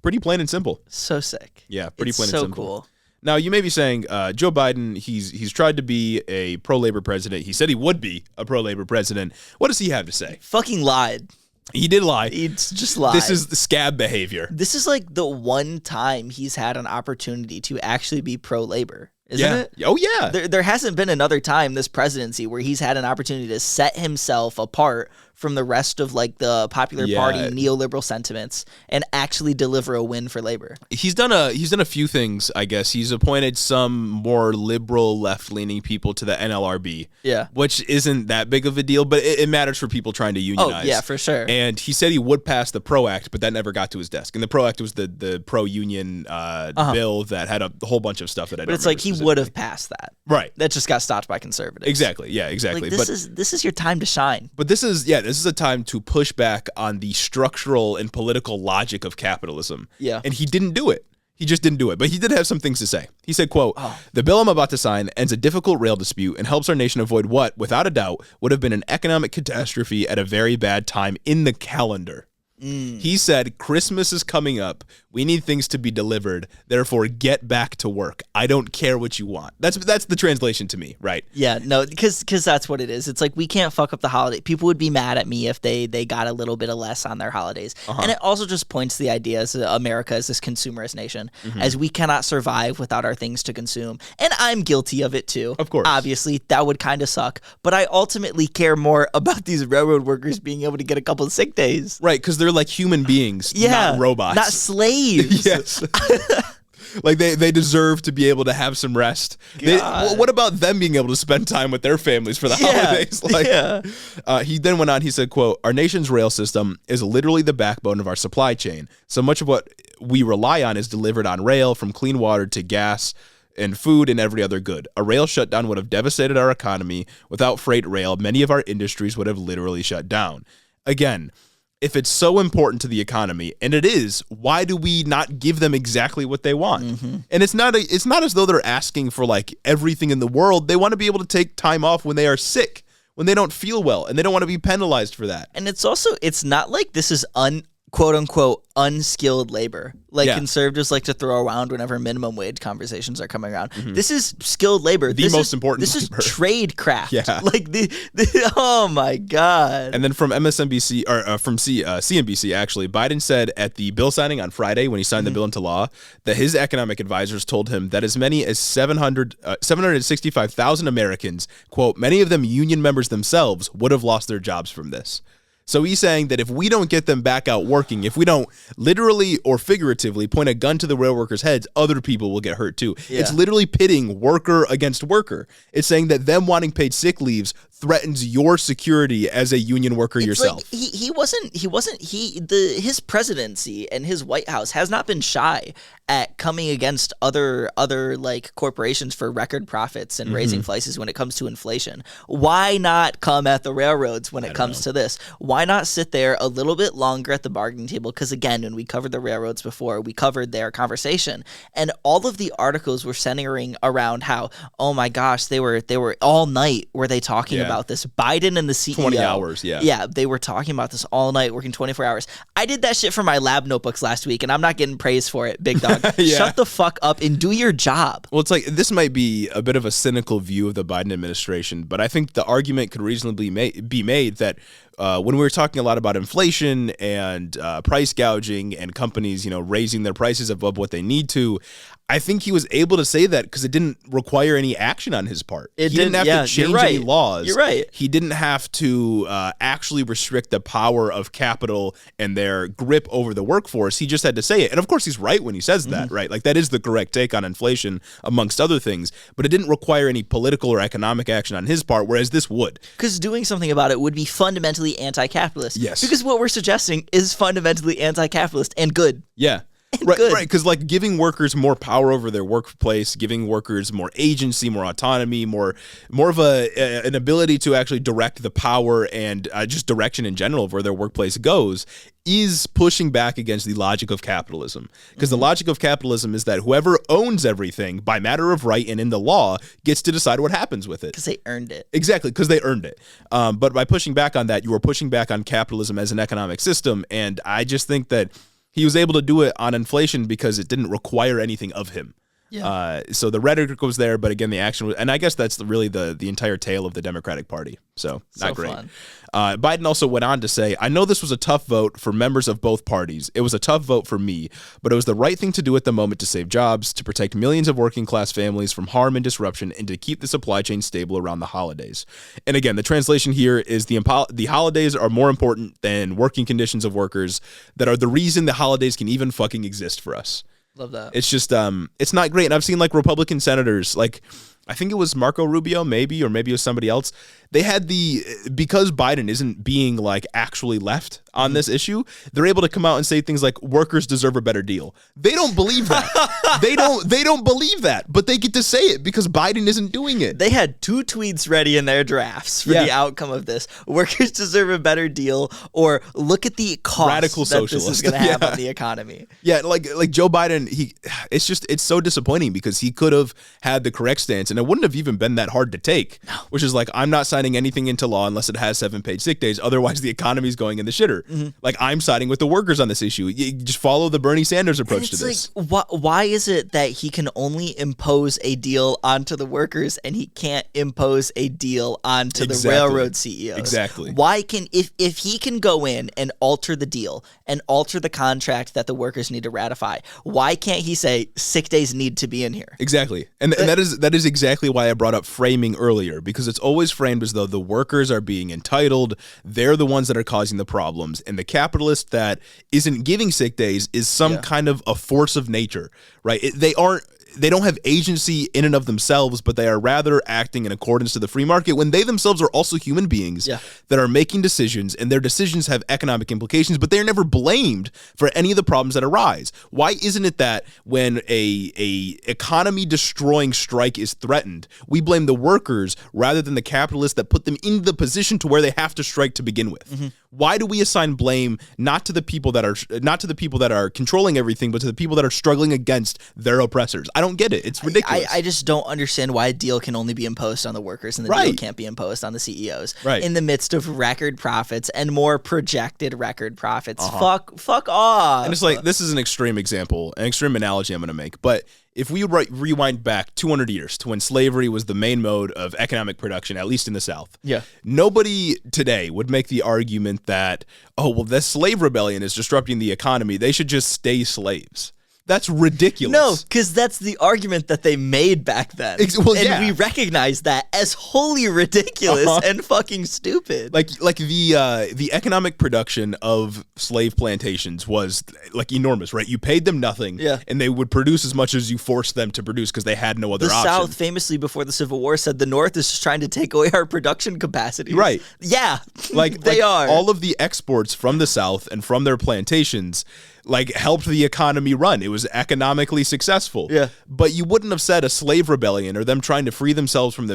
pretty plain and simple. So sick. Yeah, pretty plain and simple. So cool. Now, you may be saying, Joe Biden, he's tried to be a pro-labor president. He said he would be a pro-labor president. What does he have to say? Fucking lied. He did lie. It's just lied. This is the scab behavior. This is like the one time he's had an opportunity to actually be pro-labor, isn't it? Oh, yeah. There hasn't been another time this presidency where he's had an opportunity to set himself apart from the rest of like the popular party neoliberal sentiments and actually deliver a win for labor. He's done a few things, I guess. He's appointed some more liberal left-leaning people to the NLRB. Yeah. Which isn't that big of a deal, but it matters for people trying to unionize. Oh, yeah, for sure. And he said he would pass the PRO Act, but that never got to his desk. And the PRO Act was the pro-union bill that had a whole bunch of stuff that I don't remember. But it's like he would have passed that. Right. That just got stopped by conservatives. Exactly. Yeah, exactly. Like, this is your time to shine. But this is a time to push back on the structural and political logic of capitalism. Yeah. And he didn't do it. He just didn't do it. But he did have some things to say. He said, quote, the bill I'm about to sign ends a difficult rail dispute and helps our nation avoid what, without a doubt, would have been an economic catastrophe at a very bad time in the calendar. He said, Christmas is coming up. We need things to be delivered. Therefore, get back to work. I don't care what you want. That's the translation to me, right? Yeah, no, because that's what it is. It's like we can't fuck up the holiday. People would be mad at me if they got a little bit of less on their holidays. And it also just points to the idea as America as this consumerist nation, as we cannot survive without our things to consume. And I'm guilty of it too. Of course. Obviously, that would kind of suck. But I ultimately care more about these railroad workers being able to get a couple of sick days. Right, because they're like human beings, not robots. Not slaves. Yes. Like they deserve to be able to have some rest. What about them being able to spend time with their families for the holidays? He then went on, he said, quote, our nation's rail system is literally the backbone of our supply chain. So much of what we rely on is delivered on rail, from clean water to gas and food and every other good. A rail shutdown would have devastated our economy. Without freight rail, many of our industries would have literally shut down. Again, if it's so important to the economy, and it is, why do we not give them exactly what they want? And it's not as though they're asking for like everything in the world. They want to be able to take time off when they are sick, when they don't feel well, and they don't want to be penalized for that. And it's not like this is quote unquote unskilled labor like conservatives like to throw around whenever minimum wage conversations are coming around. This is skilled labor. This most important This labor. Is trade craft. Yeah. Like the oh my God. And then from MSNBC or from CNBC, actually, Biden said at the bill signing on Friday when he signed the bill into law that his economic advisors told him that as many as 765,000 Americans, quote, many of them union members themselves, would have lost their jobs from this. So he's saying that if we don't get them back out working, if we don't literally or figuratively point a gun to the rail workers' heads, other people will get hurt too. Yeah. It's literally pitting worker against worker. It's saying that them wanting paid sick leaves threatens your security as a union worker yourself. Like his presidency and his White House has not been shy at coming against other like corporations for record profits and raising prices when it comes to inflation. Why not come at the railroads when it comes to this? Why not sit there a little bit longer at the bargaining table? Because again, when we covered the railroads before, we covered their conversation, and all of the articles were centering around how, oh my gosh, they were all night were they talking about this. Biden and the CEO. 20 hours, yeah. Yeah, they were talking about this all night, working 24 hours. I did that shit for my lab notebooks last week, and I'm not getting praise for it, big dog. Shut the fuck up and do your job. Well, it's like, this might be a bit of a cynical view of the Biden administration, but I think the argument could reasonably be made that when we were talking a lot about inflation and price gouging and companies, raising their prices above what they need to, I think he was able to say that because it didn't require any action on his part. He didn't have to change any laws. You're right. He didn't have to actually restrict the power of capital and their grip over the workforce. He just had to say it. And of course, he's right when he says that, right? Like, that is the correct take on inflation, amongst other things. But it didn't require any political or economic action on his part, whereas this would. Because doing something about it would be fundamentally anti-capitalist. Yes. Because what we're suggesting is fundamentally anti-capitalist and good. Yeah. Right, because like giving workers more power over their workplace, giving workers more agency, more autonomy, more of an ability to actually direct the power and just direction in general of where their workplace goes is pushing back against the logic of capitalism. Because the logic of capitalism is that whoever owns everything by matter of right and in the law gets to decide what happens with it. Because they earned it. Exactly, because they earned it. But by pushing back on that, you are pushing back on capitalism as an economic system. And I just think that he was able to do it on inflation because it didn't require anything of him. Yeah. So the rhetoric was there, but again, the action was, and I guess that's really the entire tale of the Democratic Party. So not great. Fun. Biden also went on to say, I know this was a tough vote for members of both parties. It was a tough vote for me, but it was the right thing to do at the moment to save jobs, to protect millions of working class families from harm and disruption, and to keep the supply chain stable around the holidays. And again, the translation here is the holidays are more important than working conditions of workers that are the reason the holidays can even fucking exist for us. Love that. It's just, it's not great. And I've seen like Republican senators, like I think it was Marco Rubio, maybe, or maybe it was somebody else. They had because Biden isn't being like actually left on this issue, they're able to come out and say things like workers deserve a better deal. They don't believe that. they don't believe that, but they get to say it because Biden isn't doing it. They had 2 tweets ready in their drafts for the outcome of this. Workers deserve a better deal, or look at the cost radical that socialist this is going to have on the economy. Yeah, like Joe Biden, it's so disappointing because he could have had the correct stance and it wouldn't have even been that hard to take, which is like, I'm not signing anything into law unless it has 7 paid sick days. Otherwise, the economy's going in the shitter. Like, I'm siding with the workers on this issue. You just follow the Bernie Sanders approach to this. Like, why is it that he can only impose a deal onto the workers and he can't impose a deal onto the railroad CEOs? Exactly. Why can if he can go in and alter the deal and alter the contract that the workers need to ratify, why can't he say sick days need to be in here? Exactly. And that is exactly why I brought up framing earlier, because it's always framed as though the workers are being entitled, they're the ones that are causing the problems, and the capitalist that isn't giving sick days is some kind of a force of nature, right? They aren't they don't have agency in and of themselves, but they are rather acting in accordance to the free market when they themselves are also human beings that are making decisions, and their decisions have economic implications, but they're never blamed for any of the problems that arise. Why isn't it that when a economy destroying strike is threatened, we blame the workers rather than the capitalists that put them in the position to where they have to strike to begin with? Why do we assign blame not to the people that are controlling everything, but to the people that are struggling against their oppressors? I don't get it. It's ridiculous. I just don't understand why a deal can only be imposed on the workers and the deal can't be imposed on the CEOs in the midst of record profits and more projected record profits. Fuck off. And it's like, this is an extreme example, an extreme analogy I'm going to make, but if we rewind back 200 years to when slavery was the main mode of economic production, at least in the South, nobody today would make the argument that, oh, well, this slave rebellion is disrupting the economy. They should just stay slaves. That's ridiculous. No, because that's the argument that they made back then. And we recognize that as wholly ridiculous and fucking stupid. Like the economic production of slave plantations was like enormous, right? You paid them nothing, and they would produce as much as you forced them to produce because they had no other option. The South famously before the Civil War said the North is just trying to take away our production capacity. Right. Yeah, they are. All of the exports from the South and from their plantations helped the economy run. It was economically successful. Yeah. But you wouldn't have said a slave rebellion or them trying to free themselves from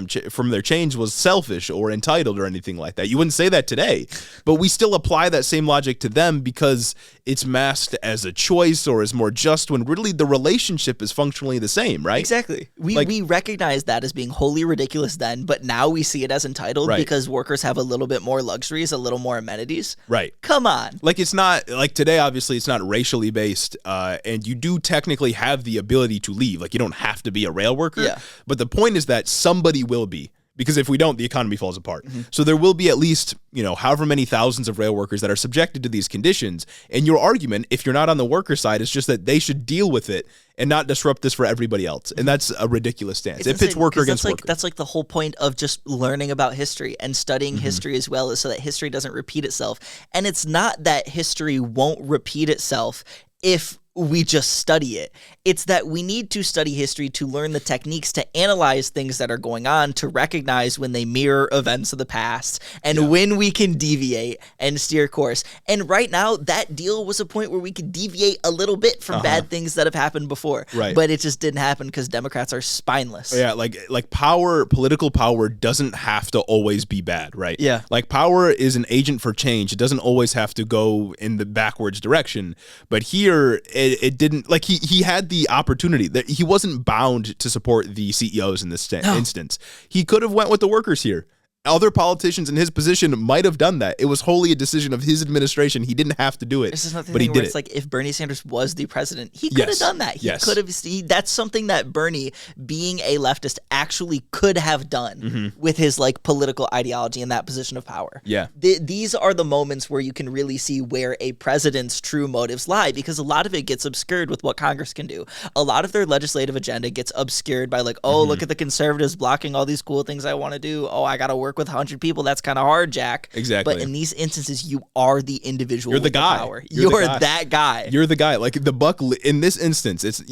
their chains was selfish or entitled or anything like that. You wouldn't say that today. But we still apply that same logic to them because it's masked as a choice or as more just when really the relationship is functionally the same, right? Exactly. We recognize that as being wholly ridiculous then, but now we see it as entitled because workers have a little bit more luxuries, a little more amenities. Right. Come on. It's not, today, obviously, it's not racially based, and you do technically have the ability to leave. You don't have to be a rail worker. Yeah. But the point is that somebody will be. Because if we don't, the economy falls apart. So there will be at least, however many thousands of rail workers that are subjected to these conditions. And your argument, if you're not on the worker side, is just that they should deal with it and not disrupt this for everybody else. And that's a ridiculous stance. It pits worker against worker. That's the whole point of just learning about history and studying history as well, is so that history doesn't repeat itself. And it's not that history won't repeat itself if we just study it. It's that we need to study history to learn the techniques to analyze things that are going on, to recognize when they mirror events of the past and when we can deviate and steer course. And right now, that deal was a point where we could deviate a little bit from bad things that have happened before. Right. But it just didn't happen because Democrats are spineless. Yeah, political power doesn't have to always be bad, right? Yeah. Power is an agent for change. It doesn't always have to go in the backwards direction. But here, it didn't, he had the opportunity that he wasn't bound to support the CEOs in this instance. He could have went with the workers here. Other politicians in his position might have done that. It was wholly a decision of his administration. He didn't have to do it, but he did it. It's if Bernie Sanders was the president, he could have done that. He could have. That's something that Bernie, being a leftist, actually could have done with his political ideology in that position of power. Yeah. These are the moments where you can really see where a president's true motives lie, because a lot of it gets obscured with what Congress can do. A lot of their legislative agenda gets obscured by look at the conservatives blocking all these cool things I want to do. Oh, I got to work with 100 people. That's kind of hard, Jack. Exactly. But in these instances, you are the individual. You're the guy. Power. You're that guy. You're the guy. The buck in this instance, it's,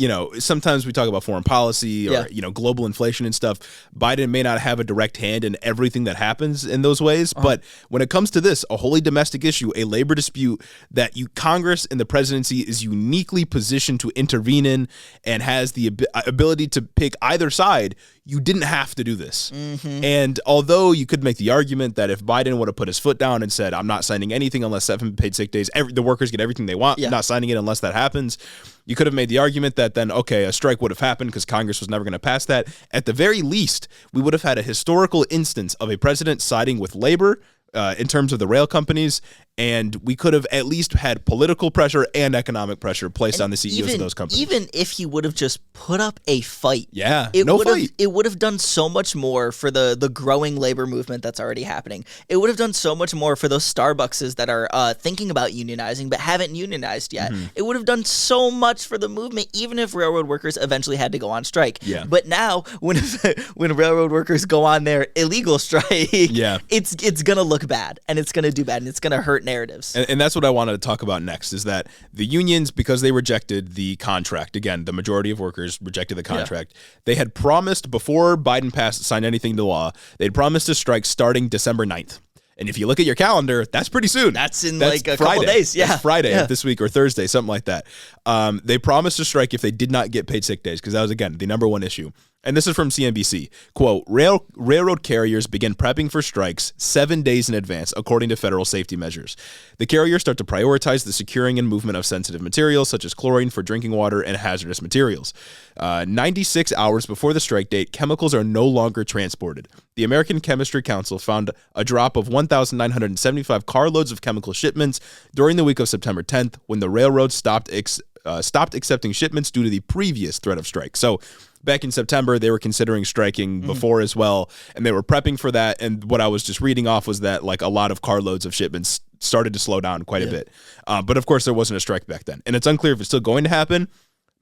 sometimes we talk about foreign policy or, global inflation and stuff. Biden may not have a direct hand in everything that happens in those ways. But when it comes to this, a wholly domestic issue, a labor dispute that Congress and the presidency is uniquely positioned to intervene in and has the ability to pick either side, you didn't have to do this. And although you could make the argument that if Biden would have put his foot down and said, I'm not signing anything unless 7 paid sick days, the workers get everything they want, not signing it unless that happens, you could have made the argument that then, okay, a strike would have happened because Congress was never going to pass that. At the very least, we would have had a historical instance of a president siding with labor in terms of the rail companies, and we could have at least had political pressure and economic pressure placed on the CEOs of those companies. Even if he would have just put up a fight. It would have done so much more for the growing labor movement that's already happening. It would have done so much more for those Starbuckses that are thinking about unionizing but haven't unionized yet. It would have done so much for the movement, even if railroad workers eventually had to go on strike. But now, when railroad workers go on their illegal strike, it's going to look bad, and it's going to do bad, and it's going to hurt narratives. And that's what I wanted to talk about next, is that the unions, because they rejected the contract, again, the majority of workers rejected the contract, they had promised before Biden signed anything to law, they'd promised to strike starting December 9th. And if you look at your calendar, that's pretty soon. That's like a couple days. Yeah. That's Friday of this week or Thursday, something like that. They promised to strike if they did not get paid sick days, because that was, again, the number one issue. And this is from CNBC. Quote, railroad carriers begin prepping for strikes 7 days in advance, according to federal safety measures. The carriers start to prioritize the securing and movement of sensitive materials, such as chlorine for drinking water and hazardous materials. 96 hours before the strike date, chemicals are no longer transported. The American Chemistry Council found a drop of 1,975 carloads of chemical shipments during the week of September 10th, when the railroad stopped accepting shipments due to the previous threat of strike. So back in September, they were considering striking before as well, and they were prepping for that. And what I was just reading off was that like a lot of carloads of shipments started to slow down quite a bit. But of course, there wasn't a strike back then. And it's unclear if it's still going to happen.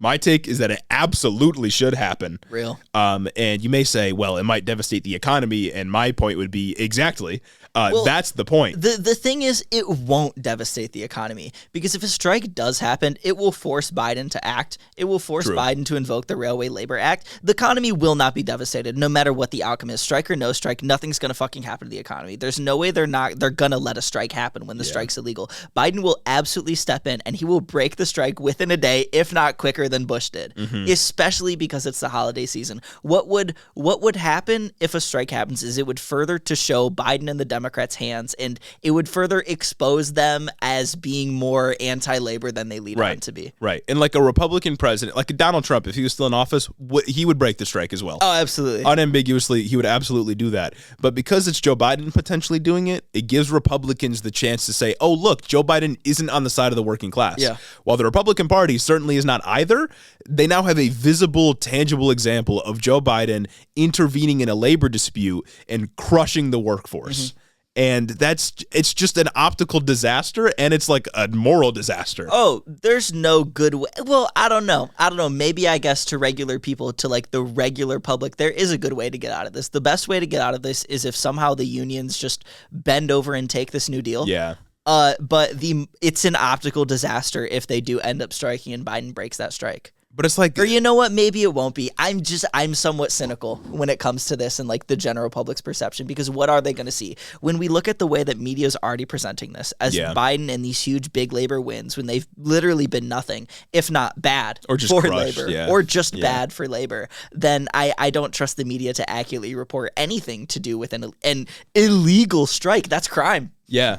My take is that it absolutely should happen. Real. And you may say, well, it might devastate the economy. And my point would be exactly. That's the point. The thing is, it won't devastate the economy, because if a strike does happen, it will force Biden to act. It will force Biden to invoke the Railway Labor Act. The economy will not be devastated, no matter what the outcome is. Strike or no strike, nothing's going to fucking happen to the economy. There's no way they're going to let a strike happen when the strike's illegal. Biden will absolutely step in, and he will break the strike within a day, if not quicker than Bush did, especially because it's the holiday season. What would happen if a strike happens is it would further to show Biden and the Democrats' hands, and it would further expose them as being more anti-labor than they lead on to be. Right. And like a Republican president, like a Donald Trump, if he was still in office, he would break the strike as well. Oh, absolutely. Unambiguously, he would absolutely do that. But because it's Joe Biden potentially doing it, it gives Republicans the chance to say, oh, look, Joe Biden isn't on the side of the working class. Yeah. While the Republican Party certainly is not either, they now have a visible, tangible example of Joe Biden intervening in a labor dispute and crushing the workforce. And it's just an optical disaster, and it's like a moral disaster. Oh, there's no good way. Well, I don't know. Maybe I guess to regular people, to like the regular public, there is a good way to get out of this. The best way to get out of this is if somehow the unions just bend over and take this New Deal. Yeah. But it's an optical disaster if they do end up striking and Biden breaks that strike. But it's like, or you know what? Maybe it won't be. I'm somewhat cynical when it comes to this and like the general public's perception, because what are they going to see when we look at the way that media is already presenting this as Biden and these huge big labor wins, when they've literally been nothing, if not bad, or just for crushed, labor, or just bad for labor. Then I don't trust the media to accurately report anything to do with an illegal strike. That's crime. Yeah.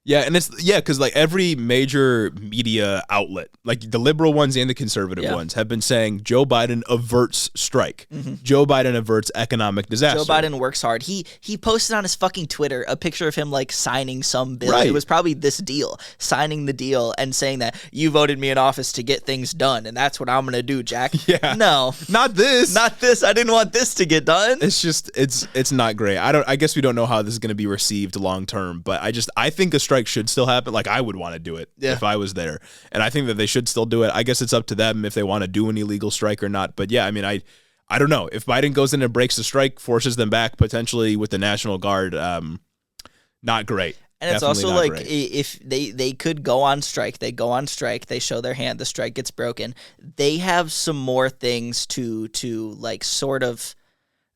Yeah, and because like every major media outlet, like the liberal ones and the conservative ones, have been saying Joe Biden averts strike. Joe Biden averts economic disaster. Joe Biden works hard. He posted on his fucking Twitter a picture of him like signing some bill. Right. It was probably this deal, signing the deal and saying that you voted me in office to get things done, and that's what I'm gonna do, Jack. Yeah. No, not this. Not this. I didn't want this to get done. It's just it's not great. I guess we don't know how this is gonna be received long term, but I think a strike should still happen. Like, I would want to do it if I was there, and I think that they should still do it. I guess it's up to them if they want to do an illegal strike or not. But yeah, I mean, I don't know if Biden goes in and breaks the strike, forces them back potentially with the National Guard. Not great. And it's also like great. If they could go on strike, they go on strike, they show their hand, the strike gets broken. They have some more things to like sort of.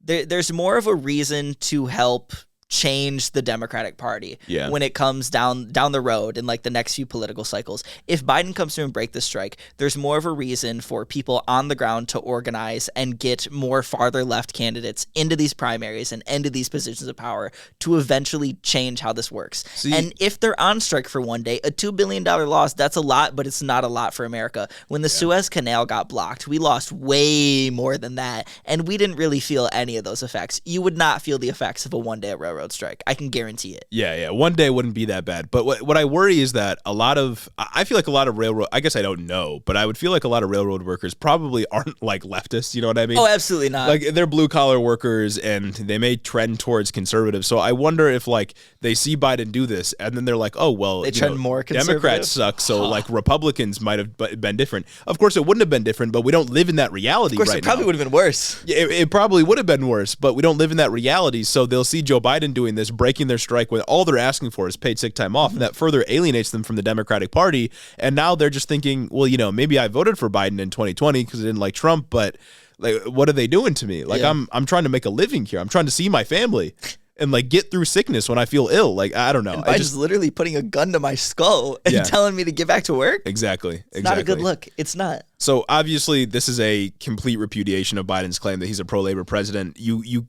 There's more of a reason to help change the Democratic Party when it comes down the road in like the next few political cycles. If Biden comes through and break the strike, there's more of a reason for people on the ground to organize and get more farther left candidates into these primaries and into these positions of power to eventually change how this works. And if they're on strike for one day, a $2 billion loss, that's a lot, but it's not a lot for America. When the Suez Canal got blocked, we lost way more than that, and we didn't really feel any of those effects. You would not feel the effects of a one-day railroad strike. I can guarantee it. Yeah. One day wouldn't be that bad. But what I worry is that I feel like a lot of railroad, I guess I don't know, but I would feel like a lot of railroad workers probably aren't like leftists. You know what I mean? Oh, absolutely not. Like, they're blue collar workers and they may trend towards conservative. So I wonder if like they see Biden do this and then they're like, oh, well, they trend more conservative. Democrats suck. So like Republicans might have been different. Of course, it wouldn't have been different, but we don't live in that reality right now. Of course, it probably would have been worse. It probably would have been worse, but we don't live in that reality. So they'll see Joe Biden Biden doing this, breaking their strike when all they're asking for is paid sick time off, and that further alienates them from the Democratic Party. And now they're just thinking, well, maybe I voted for Biden in 2020 because I didn't like Trump, but like, what are they doing to me? Like, I'm trying to make a living here. I'm trying to see my family and like get through sickness when I feel ill. Like, I don't know. And Biden's literally putting a gun to my skull and telling me to get back to work. Exactly. It's not a good look. It's not. So obviously this is a complete repudiation of Biden's claim that he's a pro-labor president. You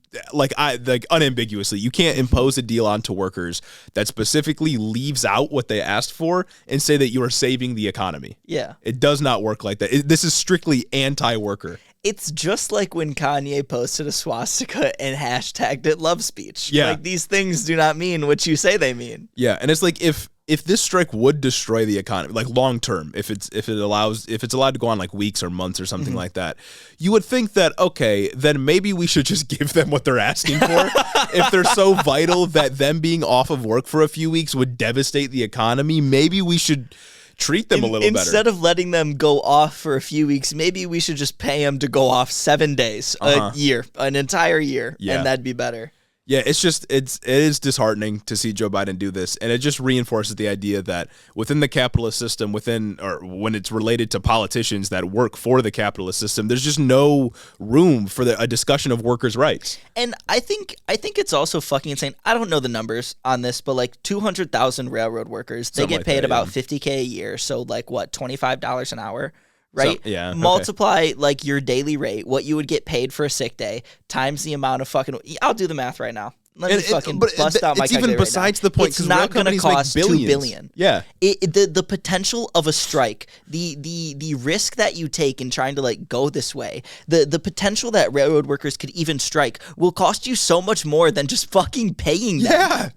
unambiguously, you can't impose a deal onto workers that specifically leaves out what they asked for and say that you are saving the economy. Yeah. It does not work like that. This is strictly anti-worker. It's just like when Kanye posted a swastika and hashtagged it love speech. Yeah. Like, these things do not mean what you say they mean. Yeah, and it's like if this strike would destroy the economy, like long term, if it's allowed to go on like weeks or months or something like that, you would think that, okay, then maybe we should just give them what they're asking for. If they're so vital that them being off of work for a few weeks would devastate the economy, maybe we should treat them a little better. Instead of letting them go off for a few weeks, maybe we should just pay them to go off 7 days a year, an entire year, and that'd be better. Yeah, it is disheartening to see Joe Biden do this, and it just reinforces the idea that within the capitalist system, when it's related to politicians that work for the capitalist system, there's just no room for a discussion of workers' rights. And I think it's also fucking insane. I don't know the numbers on this, but like 200,000 railroad workers, they get paid about $50K a year, so like what, $25 an hour? Right? So, yeah. Multiply like your daily rate, what you would get paid for a sick day, times the amount of fucking. I'll do the math right now. Let me fucking bust out my calculator. It's even besides the point, it's not going to cost $2 billion. Yeah. The potential of a strike, the risk that you take in trying to like go this way, the potential that railroad workers could even strike will cost you so much more than just fucking paying them,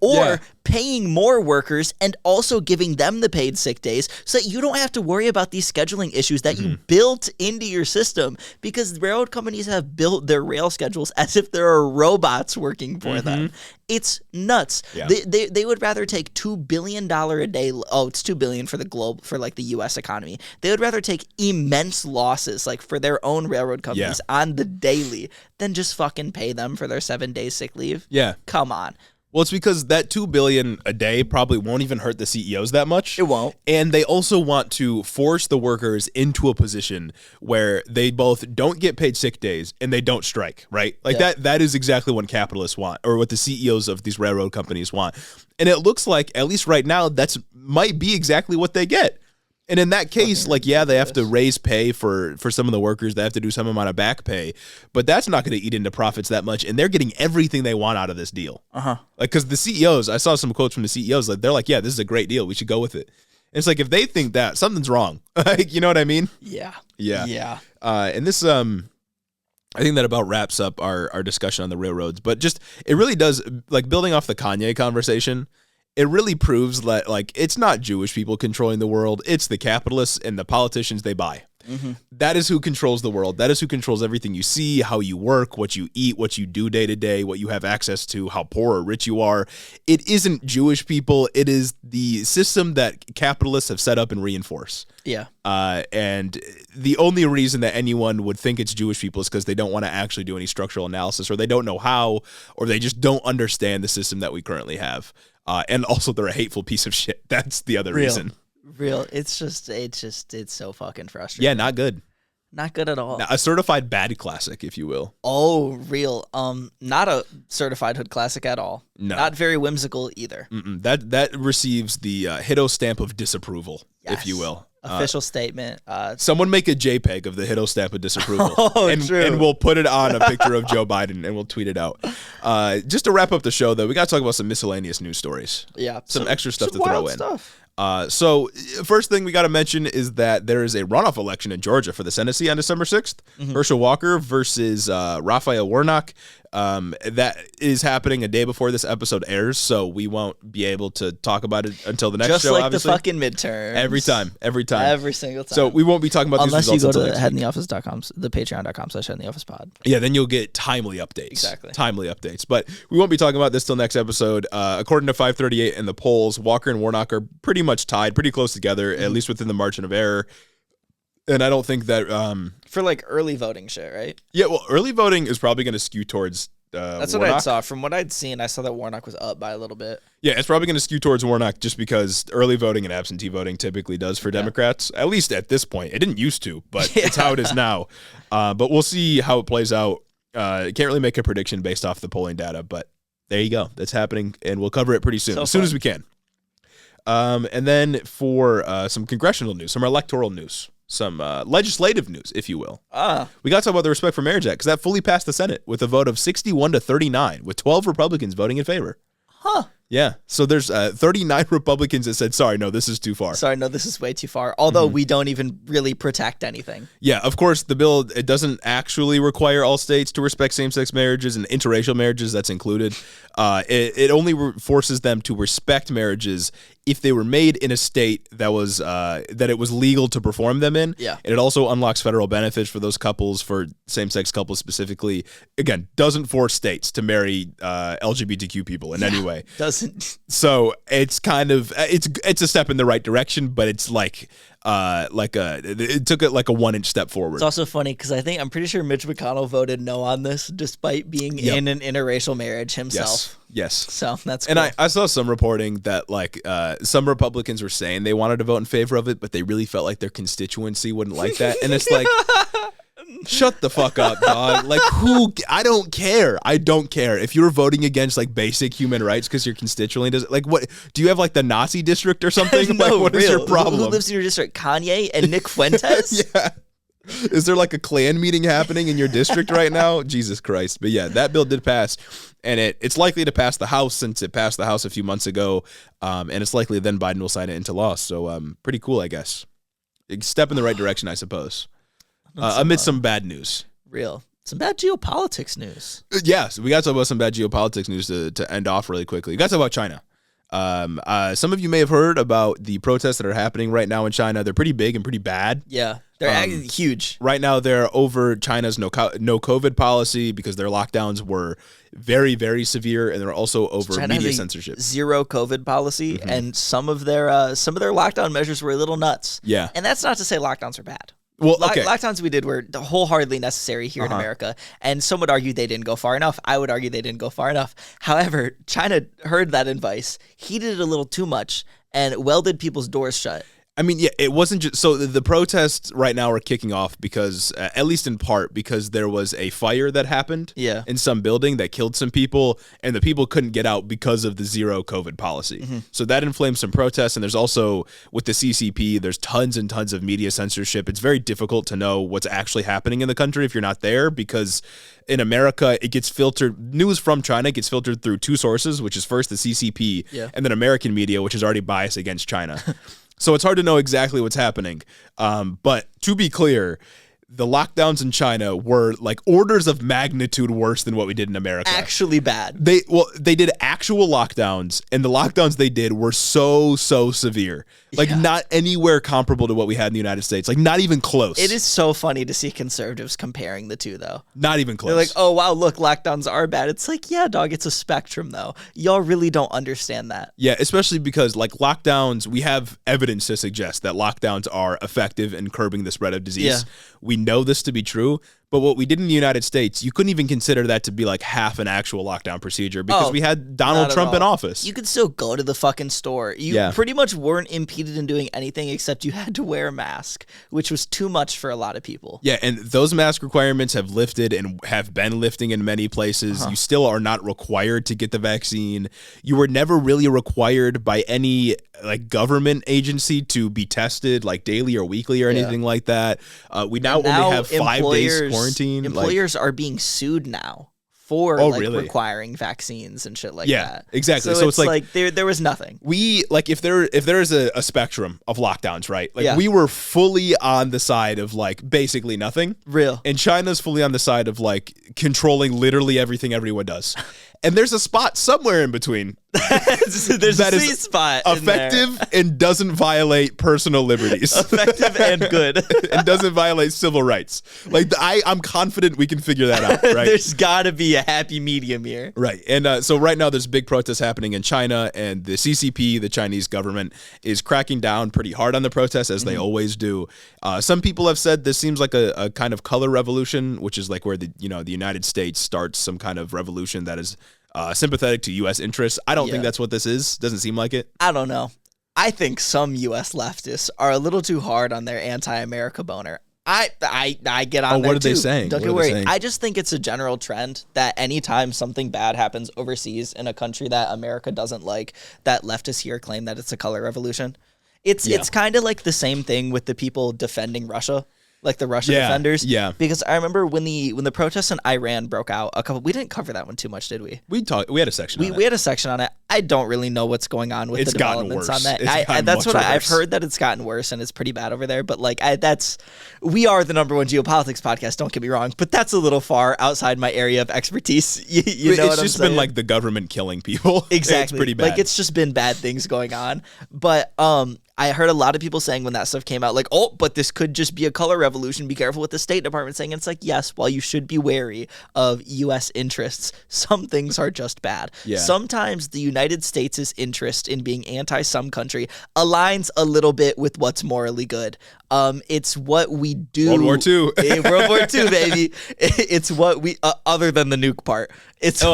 paying more workers and also giving them the paid sick days so that you don't have to worry about these scheduling issues that you built into your system, because railroad companies have built their rail schedules as if there are robots working for them. It's nuts. Yeah. They would rather take $2 billion a day. Oh, it's $2 billion for the U.S. economy. They would rather take immense losses like for their own railroad companies on the daily than just fucking pay them for their 7 days sick leave. Yeah. Come on. Well, it's because that $2 billion a day probably won't even hurt the CEOs that much. It won't. And they also want to force the workers into a position where they both don't get paid sick days and they don't strike, right? Like that is exactly what capitalists want, or what the CEOs of these railroad companies want. And it looks like, at least right now, might be exactly what they get. And in that case, they have to raise pay for some of the workers. They have to do some amount of back pay, but that's not going to eat into profits that much. And they're getting everything they want out of this deal. Like, because the CEOs, I saw some quotes from the CEOs, like they're like, yeah, this is a great deal. We should go with it. And it's like, if they think that, something's wrong. Like, you know what I mean? Yeah. And this, I think that about wraps up our discussion on the railroads, but just, it really does, like, building off the Kanye conversation, it really proves that, like, it's not Jewish people controlling the world. It's the capitalists and the politicians they buy. That is who controls the world. That is who controls everything you see, how you work, what you eat, what you do day to day, what you have access to, how poor or rich you are. It isn't Jewish people. It is the system that capitalists have set up and reinforce. Yeah. And the only reason that anyone would think it's Jewish people is because they don't want to actually do any structural analysis, or they don't know how, or they just don't understand the system that we currently have. And also they're a hateful piece of shit. That's the other reason. It's so fucking frustrating. Yeah, not good. Not good at all. Now, a certified bad classic, if you will. Oh, real. Not a certified hood classic at all. No. Not very whimsical either. That receives the Hiddo stamp of disapproval, if you will. Official statement. Someone make a JPEG of the Hiddo stamp of disapproval. True. And we'll put it on a picture of Joe Biden and we'll tweet it out. Just to wrap up the show, though, we got to talk about some miscellaneous news stories. Yeah. Some extra stuff to throw in. Stuff. So first thing we got to mention is that there is a runoff election in Georgia for the Senate seat on December 6th. Herschel Walker versus Raphael Warnock. That is happening a day before this episode airs, so we won't be able to talk about it until the next show. Just like obviously. The fucking midterms. Every time. Every single time. So we won't be talking about unless these results you go to headintheoffice.com, the patreon.com/headintheofficepod. Yeah, then you'll get timely updates. Exactly. Timely updates. But we won't be talking about this till next episode. According to 538 in the polls, Walker and Warnock are pretty much tied, pretty close together, at least within the margin of error. And I don't think that... for like early voting shit, right? Yeah, well, early voting is probably going to skew towards That's Warnock. what I saw. From what I'd seen, I saw that Warnock was up by a little bit. Yeah, it's probably going to skew towards Warnock just because early voting and absentee voting typically does for Democrats, at least at this point. It didn't used to, but it's how it is now. But we'll see how it plays out. Can't really make a prediction based off the polling data, but there you go. That's happening, and we'll cover it pretty soon, as soon as we can. And then for some congressional news, some electoral news, some legislative news, if you will. We got to talk about the Respect for Marriage Act, because that fully passed the Senate with a vote of 61-39, with 12 Republicans voting in favor. Huh. Yeah. So there's 39 Republicans that said, sorry, no, this is too far. Sorry, no, this is way too far. Although we don't even really protect anything. Yeah, of course, the bill, it doesn't actually require all states to respect same-sex marriages and interracial marriages. That's included. It only forces them to respect marriages if they were made in a state that was that it was legal to perform them in. Yeah. And it also unlocks federal benefits for those couples, for same-sex couples specifically. Again, doesn't force states to marry LGBTQ people in any way. Doesn't. So it's kind of it's a step in the right direction, but it's it took it like a 1-inch step forward. It's also funny because I'm pretty sure Mitch McConnell voted no on this, despite being in an interracial marriage himself. Yes. So that's cool. And I saw some reporting that some Republicans were saying they wanted to vote in favor of it, but they really felt like their constituency wouldn't like that. And it's like, shut the fuck up, dog. Like, I don't care. I don't care. If you're voting against like basic human rights because your constituency does, like, what do you have, like the Nazi district or something? No, like, what is your problem? Who lives in your district? Kanye and Nick Fuentes? Yeah. Is there like a Klan meeting happening in your district right now? Jesus Christ. But yeah, that bill did pass, and it's likely to pass the House since it passed the House a few months ago, and it's likely then Biden will sign it into law. So pretty cool, I guess. A step in the right direction, I suppose. Amid some bad news. Some bad geopolitics news. Yeah, so we got to talk about some bad geopolitics news to end off really quickly. We got to talk about China. Some of you may have heard about the protests that are happening right now in China. They're pretty big and pretty bad. Yeah, they're huge. Right now, they're over China's no COVID policy because their lockdowns were very, very severe, and they're also over China media has a censorship. Zero COVID policy, and some of their lockdown measures were a little nuts. Yeah, and that's not to say lockdowns are bad. Well, okay. Lockdowns we did were wholeheartedly necessary here in America, and some would argue they didn't go far enough. I would argue they didn't go far enough. However, China heard that advice, heeded it a little too much, and welded people's doors shut. I mean, yeah, it wasn't just so the protests right now are kicking off because, at least in part, because there was a fire that happened in some building that killed some people, and the people couldn't get out because of the zero COVID policy. So that inflamed some protests, and there's also, with the CCP, there's tons and tons of media censorship. It's very difficult to know what's actually happening in the country if you're not there, because in America, it gets filtered, news from China gets filtered through two sources, which is first the CCP, and then American media, which is already biased against China. So it's hard to know exactly what's happening. But to be clear, the lockdowns in China were like orders of magnitude worse than what we did in America. Actually bad. They did actual lockdowns, and the lockdowns they did were so severe. Like not anywhere comparable to what we had in the United States. Like not even close. It is so funny to see conservatives comparing the two, though. Not even close. They're like, oh, wow, look, lockdowns are bad. It's like, yeah, dog, it's a spectrum, though. Y'all really don't understand that. Yeah, especially because like lockdowns, we have evidence to suggest that lockdowns are effective in curbing the spread of disease. Yeah. We know this to be true. But what we did in the United States, you couldn't even consider that to be like half an actual lockdown procedure because we had Donald Trump in office. You could still go to the fucking store. You pretty much weren't impeded in doing anything except you had to wear a mask, which was too much for a lot of people. Yeah, and those mask requirements have lifted and have been lifting in many places. You still are not required to get the vaccine. You were never really required by any like government agency to be tested like daily or weekly or anything like that. We now only have 5 days quarantine. Employers are being sued now for requiring vaccines and shit like that. Yeah, exactly. So it's like there was nothing. We like if there is a spectrum of lockdowns, right? Like we were fully on the side of like basically nothing. Real. And China's fully on the side of like controlling literally everything everyone does. And there's a spot somewhere in between. There's a sweet spot effective and doesn't violate personal liberties. Effective and good. And doesn't violate civil rights. Like, I'm confident we can figure that out, right? There's got to be a happy medium here. Right. And so right now there's big protests happening in China, and the CCP, the Chinese government, is cracking down pretty hard on the protests, as they always do. Some people have said this seems like a kind of color revolution, which is like where the United States starts some kind of revolution that is sympathetic to U.S. interests. I don't think that's what this is. Doesn't seem like it. I don't know. I think some U.S. leftists are a little too hard on their anti-America boner. I get on. What are too. they saying? Don't get worried. I just think it's a general trend that anytime something bad happens overseas in a country that America doesn't like, that leftists here claim that it's a color revolution. It's kind of like the same thing with the people defending Russia. Like the Russian defenders. Yeah. Because I remember when the protests in Iran broke out, we didn't cover that one too much, did we? We had a section on it. We had a section on it. I don't really know what's going on with the developments on that. That's what I've heard, that it's gotten worse and it's pretty bad over there. But like we are the number one geopolitics podcast, don't get me wrong, but that's a little far outside my area of expertise. You know what I'm saying? It's just been like the government killing people. Exactly. It's pretty bad. Like it's just been bad things going on. But I heard a lot of people saying when that stuff came out, like, oh, but this could just be a color revolution. Be careful what the State Department saying. And it's like, yes, while you should be wary of U.S. interests, some things are just bad. Yeah. Sometimes the United States' interest in being anti-some country aligns a little bit with what's morally good. It's what we do. World War II. World War II, baby. It's what we, other than the nuke part. It's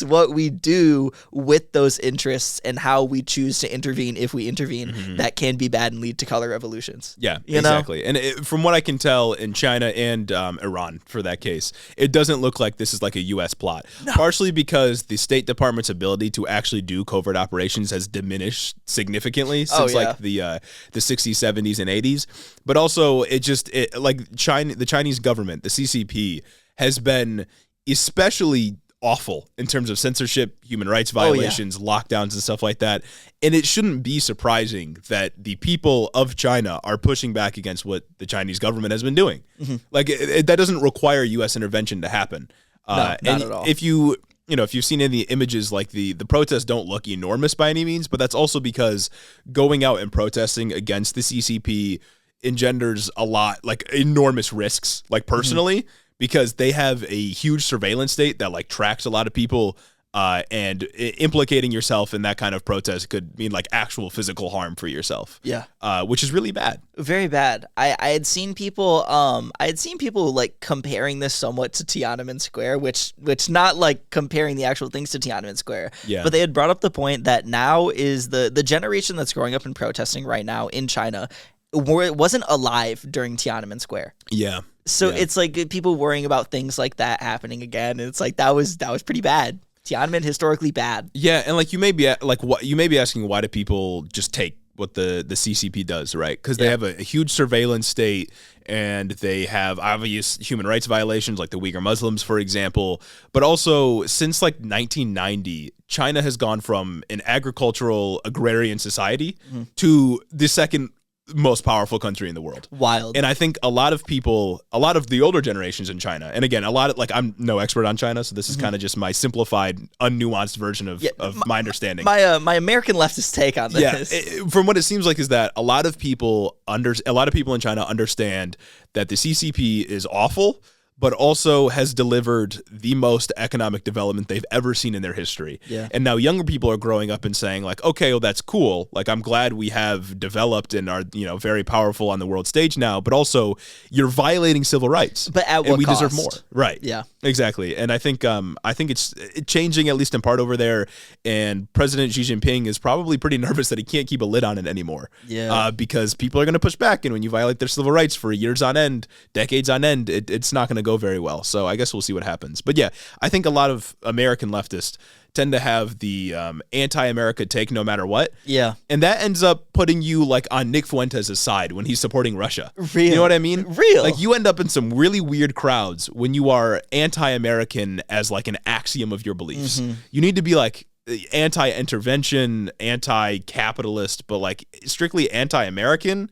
what we do with those interests and how we choose to intervene, if we intervene, that can be bad and lead to color revolutions. Yeah, you know? Exactly. And from what I can tell in China and Iran, for that case, it doesn't look like this is like a U.S. plot. No. Partially because the State Department's ability to actually do covert operations has diminished significantly since like the 60s, 70s, and 80s. But also, the Chinese government, the CCP, has been especially awful in terms of censorship, human rights violations, lockdowns, and stuff like that. And it shouldn't be surprising that the people of China are pushing back against what the Chinese government has been doing. Like that doesn't require U.S. intervention to happen. No, not at all. If you've seen any images, like the protests don't look enormous by any means, but that's also because going out and protesting against the CCP engenders a lot, like enormous risks, like personally, because they have a huge surveillance state that like tracks a lot of people, and implicating yourself in that kind of protest could mean like actual physical harm for yourself. Yeah. Which is really bad. Very bad. I had seen people like comparing this somewhat to Tiananmen Square, which not like comparing the actual things to Tiananmen Square. Yeah. But they had brought up the point that now is the generation that's growing up and protesting right now in China, it wasn't alive during Tiananmen Square. Yeah. So it's like people worrying about things like that happening again. And it's like that was pretty bad. Tiananmen historically bad. Yeah, and like you may be asking, why do people just take what the CCP does, right? Because they have a huge surveillance state, and they have obvious human rights violations, like the Uyghur Muslims, for example. But also, since like 1990, China has gone from an agricultural agrarian society to the second most powerful country in the world. Wild. And I think a lot of the older generations in China, and again, I'm no expert on China, so this is kind of just my simplified, unnuanced version of my understanding. My American leftist take on this. Yeah, from what it seems like is that a lot of people in China understand that the CCP is awful, but also has delivered the most economic development they've ever seen in their history. Yeah. And now younger people are growing up and saying like, okay, well, that's cool. Like, I'm glad we have developed and are, very powerful on the world stage now, but also you're violating civil rights. But at what we cost? Deserve more. Right. Yeah. Exactly. And I think it's changing, at least in part, over there. And President Xi Jinping is probably pretty nervous that he can't keep a lid on it anymore. Yeah. Because people are going to push back. And when you violate their civil rights for years on end, decades on end, it's not going to go very well. So I guess we'll see what happens. But yeah, I think a lot of American leftists tend to have the anti-America take no matter what. Yeah. And that ends up putting you like on Nick Fuentes' side when he's supporting Russia. Real. You know what I mean? Real. Like you end up in some really weird crowds when you are anti-American as like an axiom of your beliefs. You need to be like anti-intervention, anti-capitalist, but like strictly anti-American.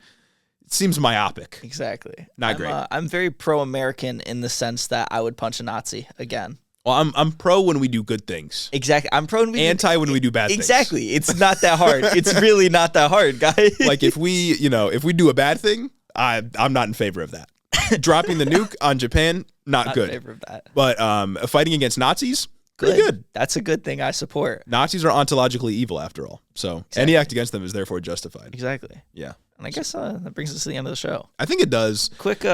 Seems myopic. Exactly. Not great. I'm very pro-American in the sense that I would punch a Nazi again. Well, I'm pro when we do good things. Exactly. I'm pro when we anti when we do bad things. Exactly. It's not that hard. It's really not that hard, guys. Like if we do a bad thing, I'm not in favor of that. Dropping the nuke on Japan, not good. In favor of that. But fighting against Nazis, pretty good. That's a good thing. I support. Nazis are ontologically evil after all. So any act against them is therefore justified. Exactly. Yeah. And I guess that brings us to the end of the show. I think it does. Quick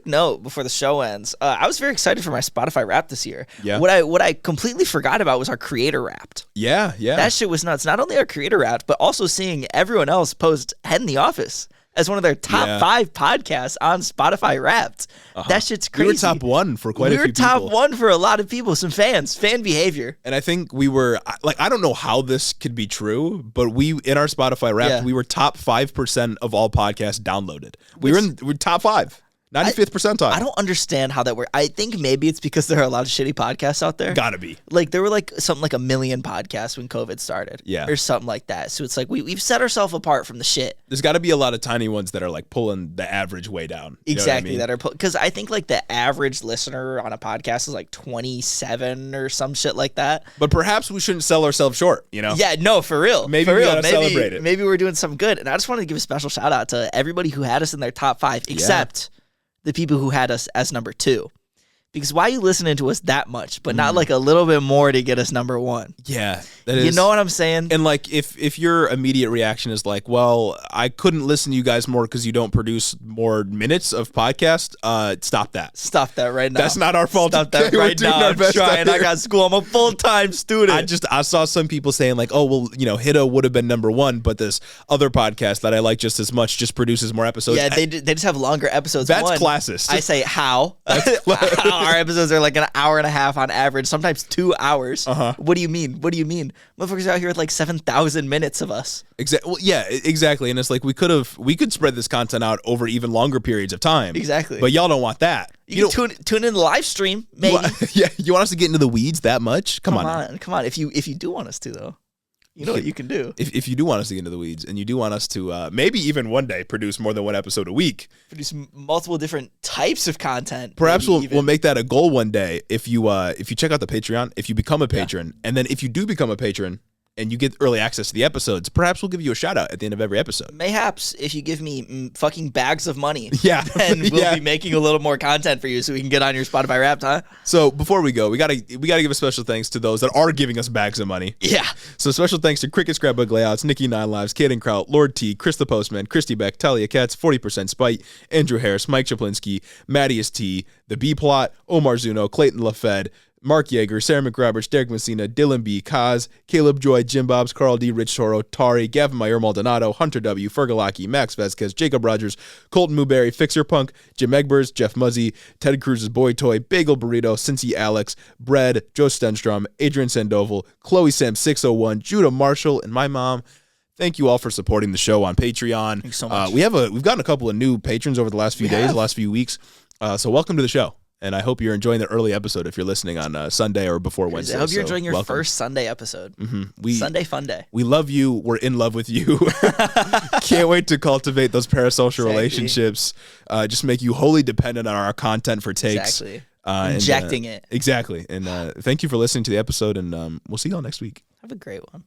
note before the show ends. I was very excited for my Spotify Wrapped this year. Yeah. What I completely forgot about was our Creator Wrapped. Yeah. That shit was nuts. Not only our Creator Wrapped, but also seeing everyone else post Head in the Office as one of their top 5 podcasts on Spotify Wrapped. That shit's crazy. We were top 1 for quite a few people. We were top 1 for a lot of people, some fans, fan behavior. And I think we were, like, I don't know how this could be true, but in our Spotify Wrapped, we were top 5% of all podcasts downloaded. We're top 5. 95th percentile. I don't understand how that works. I think maybe it's because there are a lot of shitty podcasts out there. Gotta be. Like, there were something like 1 million podcasts when COVID started. Yeah. Or something like that. So it's like we've set ourselves apart from the shit. There's got to be a lot of tiny ones that are like pulling the average way down. Exactly. You know what I mean? Because I think like the average listener on a podcast is like 27 or some shit like that. But perhaps we shouldn't sell ourselves short, you know? Yeah, no, for real. Maybe we gotta celebrate it. Maybe we're doing something good. And I just wanted to give a special shout out to everybody who had us in their top 5, except the people who had us as number 2. Because why are you listening to us that much, but not like a little bit more to get us number 1? Yeah. That is, you know what I'm saying? And like if your immediate reaction is like, well, I couldn't listen to you guys more because you don't produce more minutes of podcast, stop that. Stop that right now. That's not our fault. Stop that right now. I'm trying. I got school. I'm a full-time student. I saw some people saying like, oh, well, Hiddo would have been number 1, but this other podcast that I like just as much just produces more episodes. Yeah, they just have longer episodes. That's classist. I say, how? Our episodes are like an hour and a half on average, sometimes 2 hours. What do you mean? Motherfuckers out here with like 7,000 minutes of us. Exactly. Well, yeah, exactly. And it's like we could spread this content out over even longer periods of time. Exactly. But y'all don't want that. You can tune in the live stream, maybe. You want us to get into the weeds that much? Come on. If you do want us to, though. You know what you can do. If you do want us to get into the weeds, and you do want us to maybe even one day produce more than 1 episode a week. Produce multiple different types of content. Perhaps we'll make that a goal one day. If you check out the Patreon, if you become a patron, and then if you do become a patron, and you get early access to the episodes, perhaps we'll give you a shout out at the end of every episode. Mayhaps if you give me fucking bags of money. Yeah. And we'll be making a little more content for you so we can get on your Spotify Wrapped, huh? So before we go, we gotta give a special thanks to those that are giving us bags of money. Yeah. So special thanks to Cricket Scrapbook Layouts, Nikki Nine Lives, Kaden Kraut, Lord T, Chris the Postman, Christy Beck, Talia Katz, 40% Spite, Andrew Harris, Mike Chaplinsky, Mattias T, The B Plot, Omar Zuno, Clayton LaFed, Mark Yeager, Sarah McRoberts, Derek Messina, Dylan B, Kaz, Caleb Joy, Jim Bobs, Carl D, Rich Toro, Tari, Gavin Meyer, Maldonado, Hunter W, Fergalaki, Max Vasquez, Jacob Rogers, Colton Mooberry, Fixer Punk, Jim Egbers, Jeff Muzzy, Ted Cruz's Boy Toy, Bagel Burrito, Cincy Alex, Bread, Joe Stenstrom, Adrian Sandoval, Chloe Sam 601, Judah Marshall, and my mom. Thank you all for supporting the show on Patreon. Thanks so much. We've gotten a couple of new patrons over the last few days, the last few weeks. So welcome to the show. And I hope you're enjoying the early episode if you're listening on Sunday or before Wednesday. I hope you're enjoying your first Sunday episode. Sunday fun day. We love you. We're in love with you. Can't wait to cultivate those parasocial relationships. Just make you wholly dependent on our content for takes. Exactly. Injecting it. Exactly. And thank you for listening to the episode, and we'll see y'all next week. Have a great one.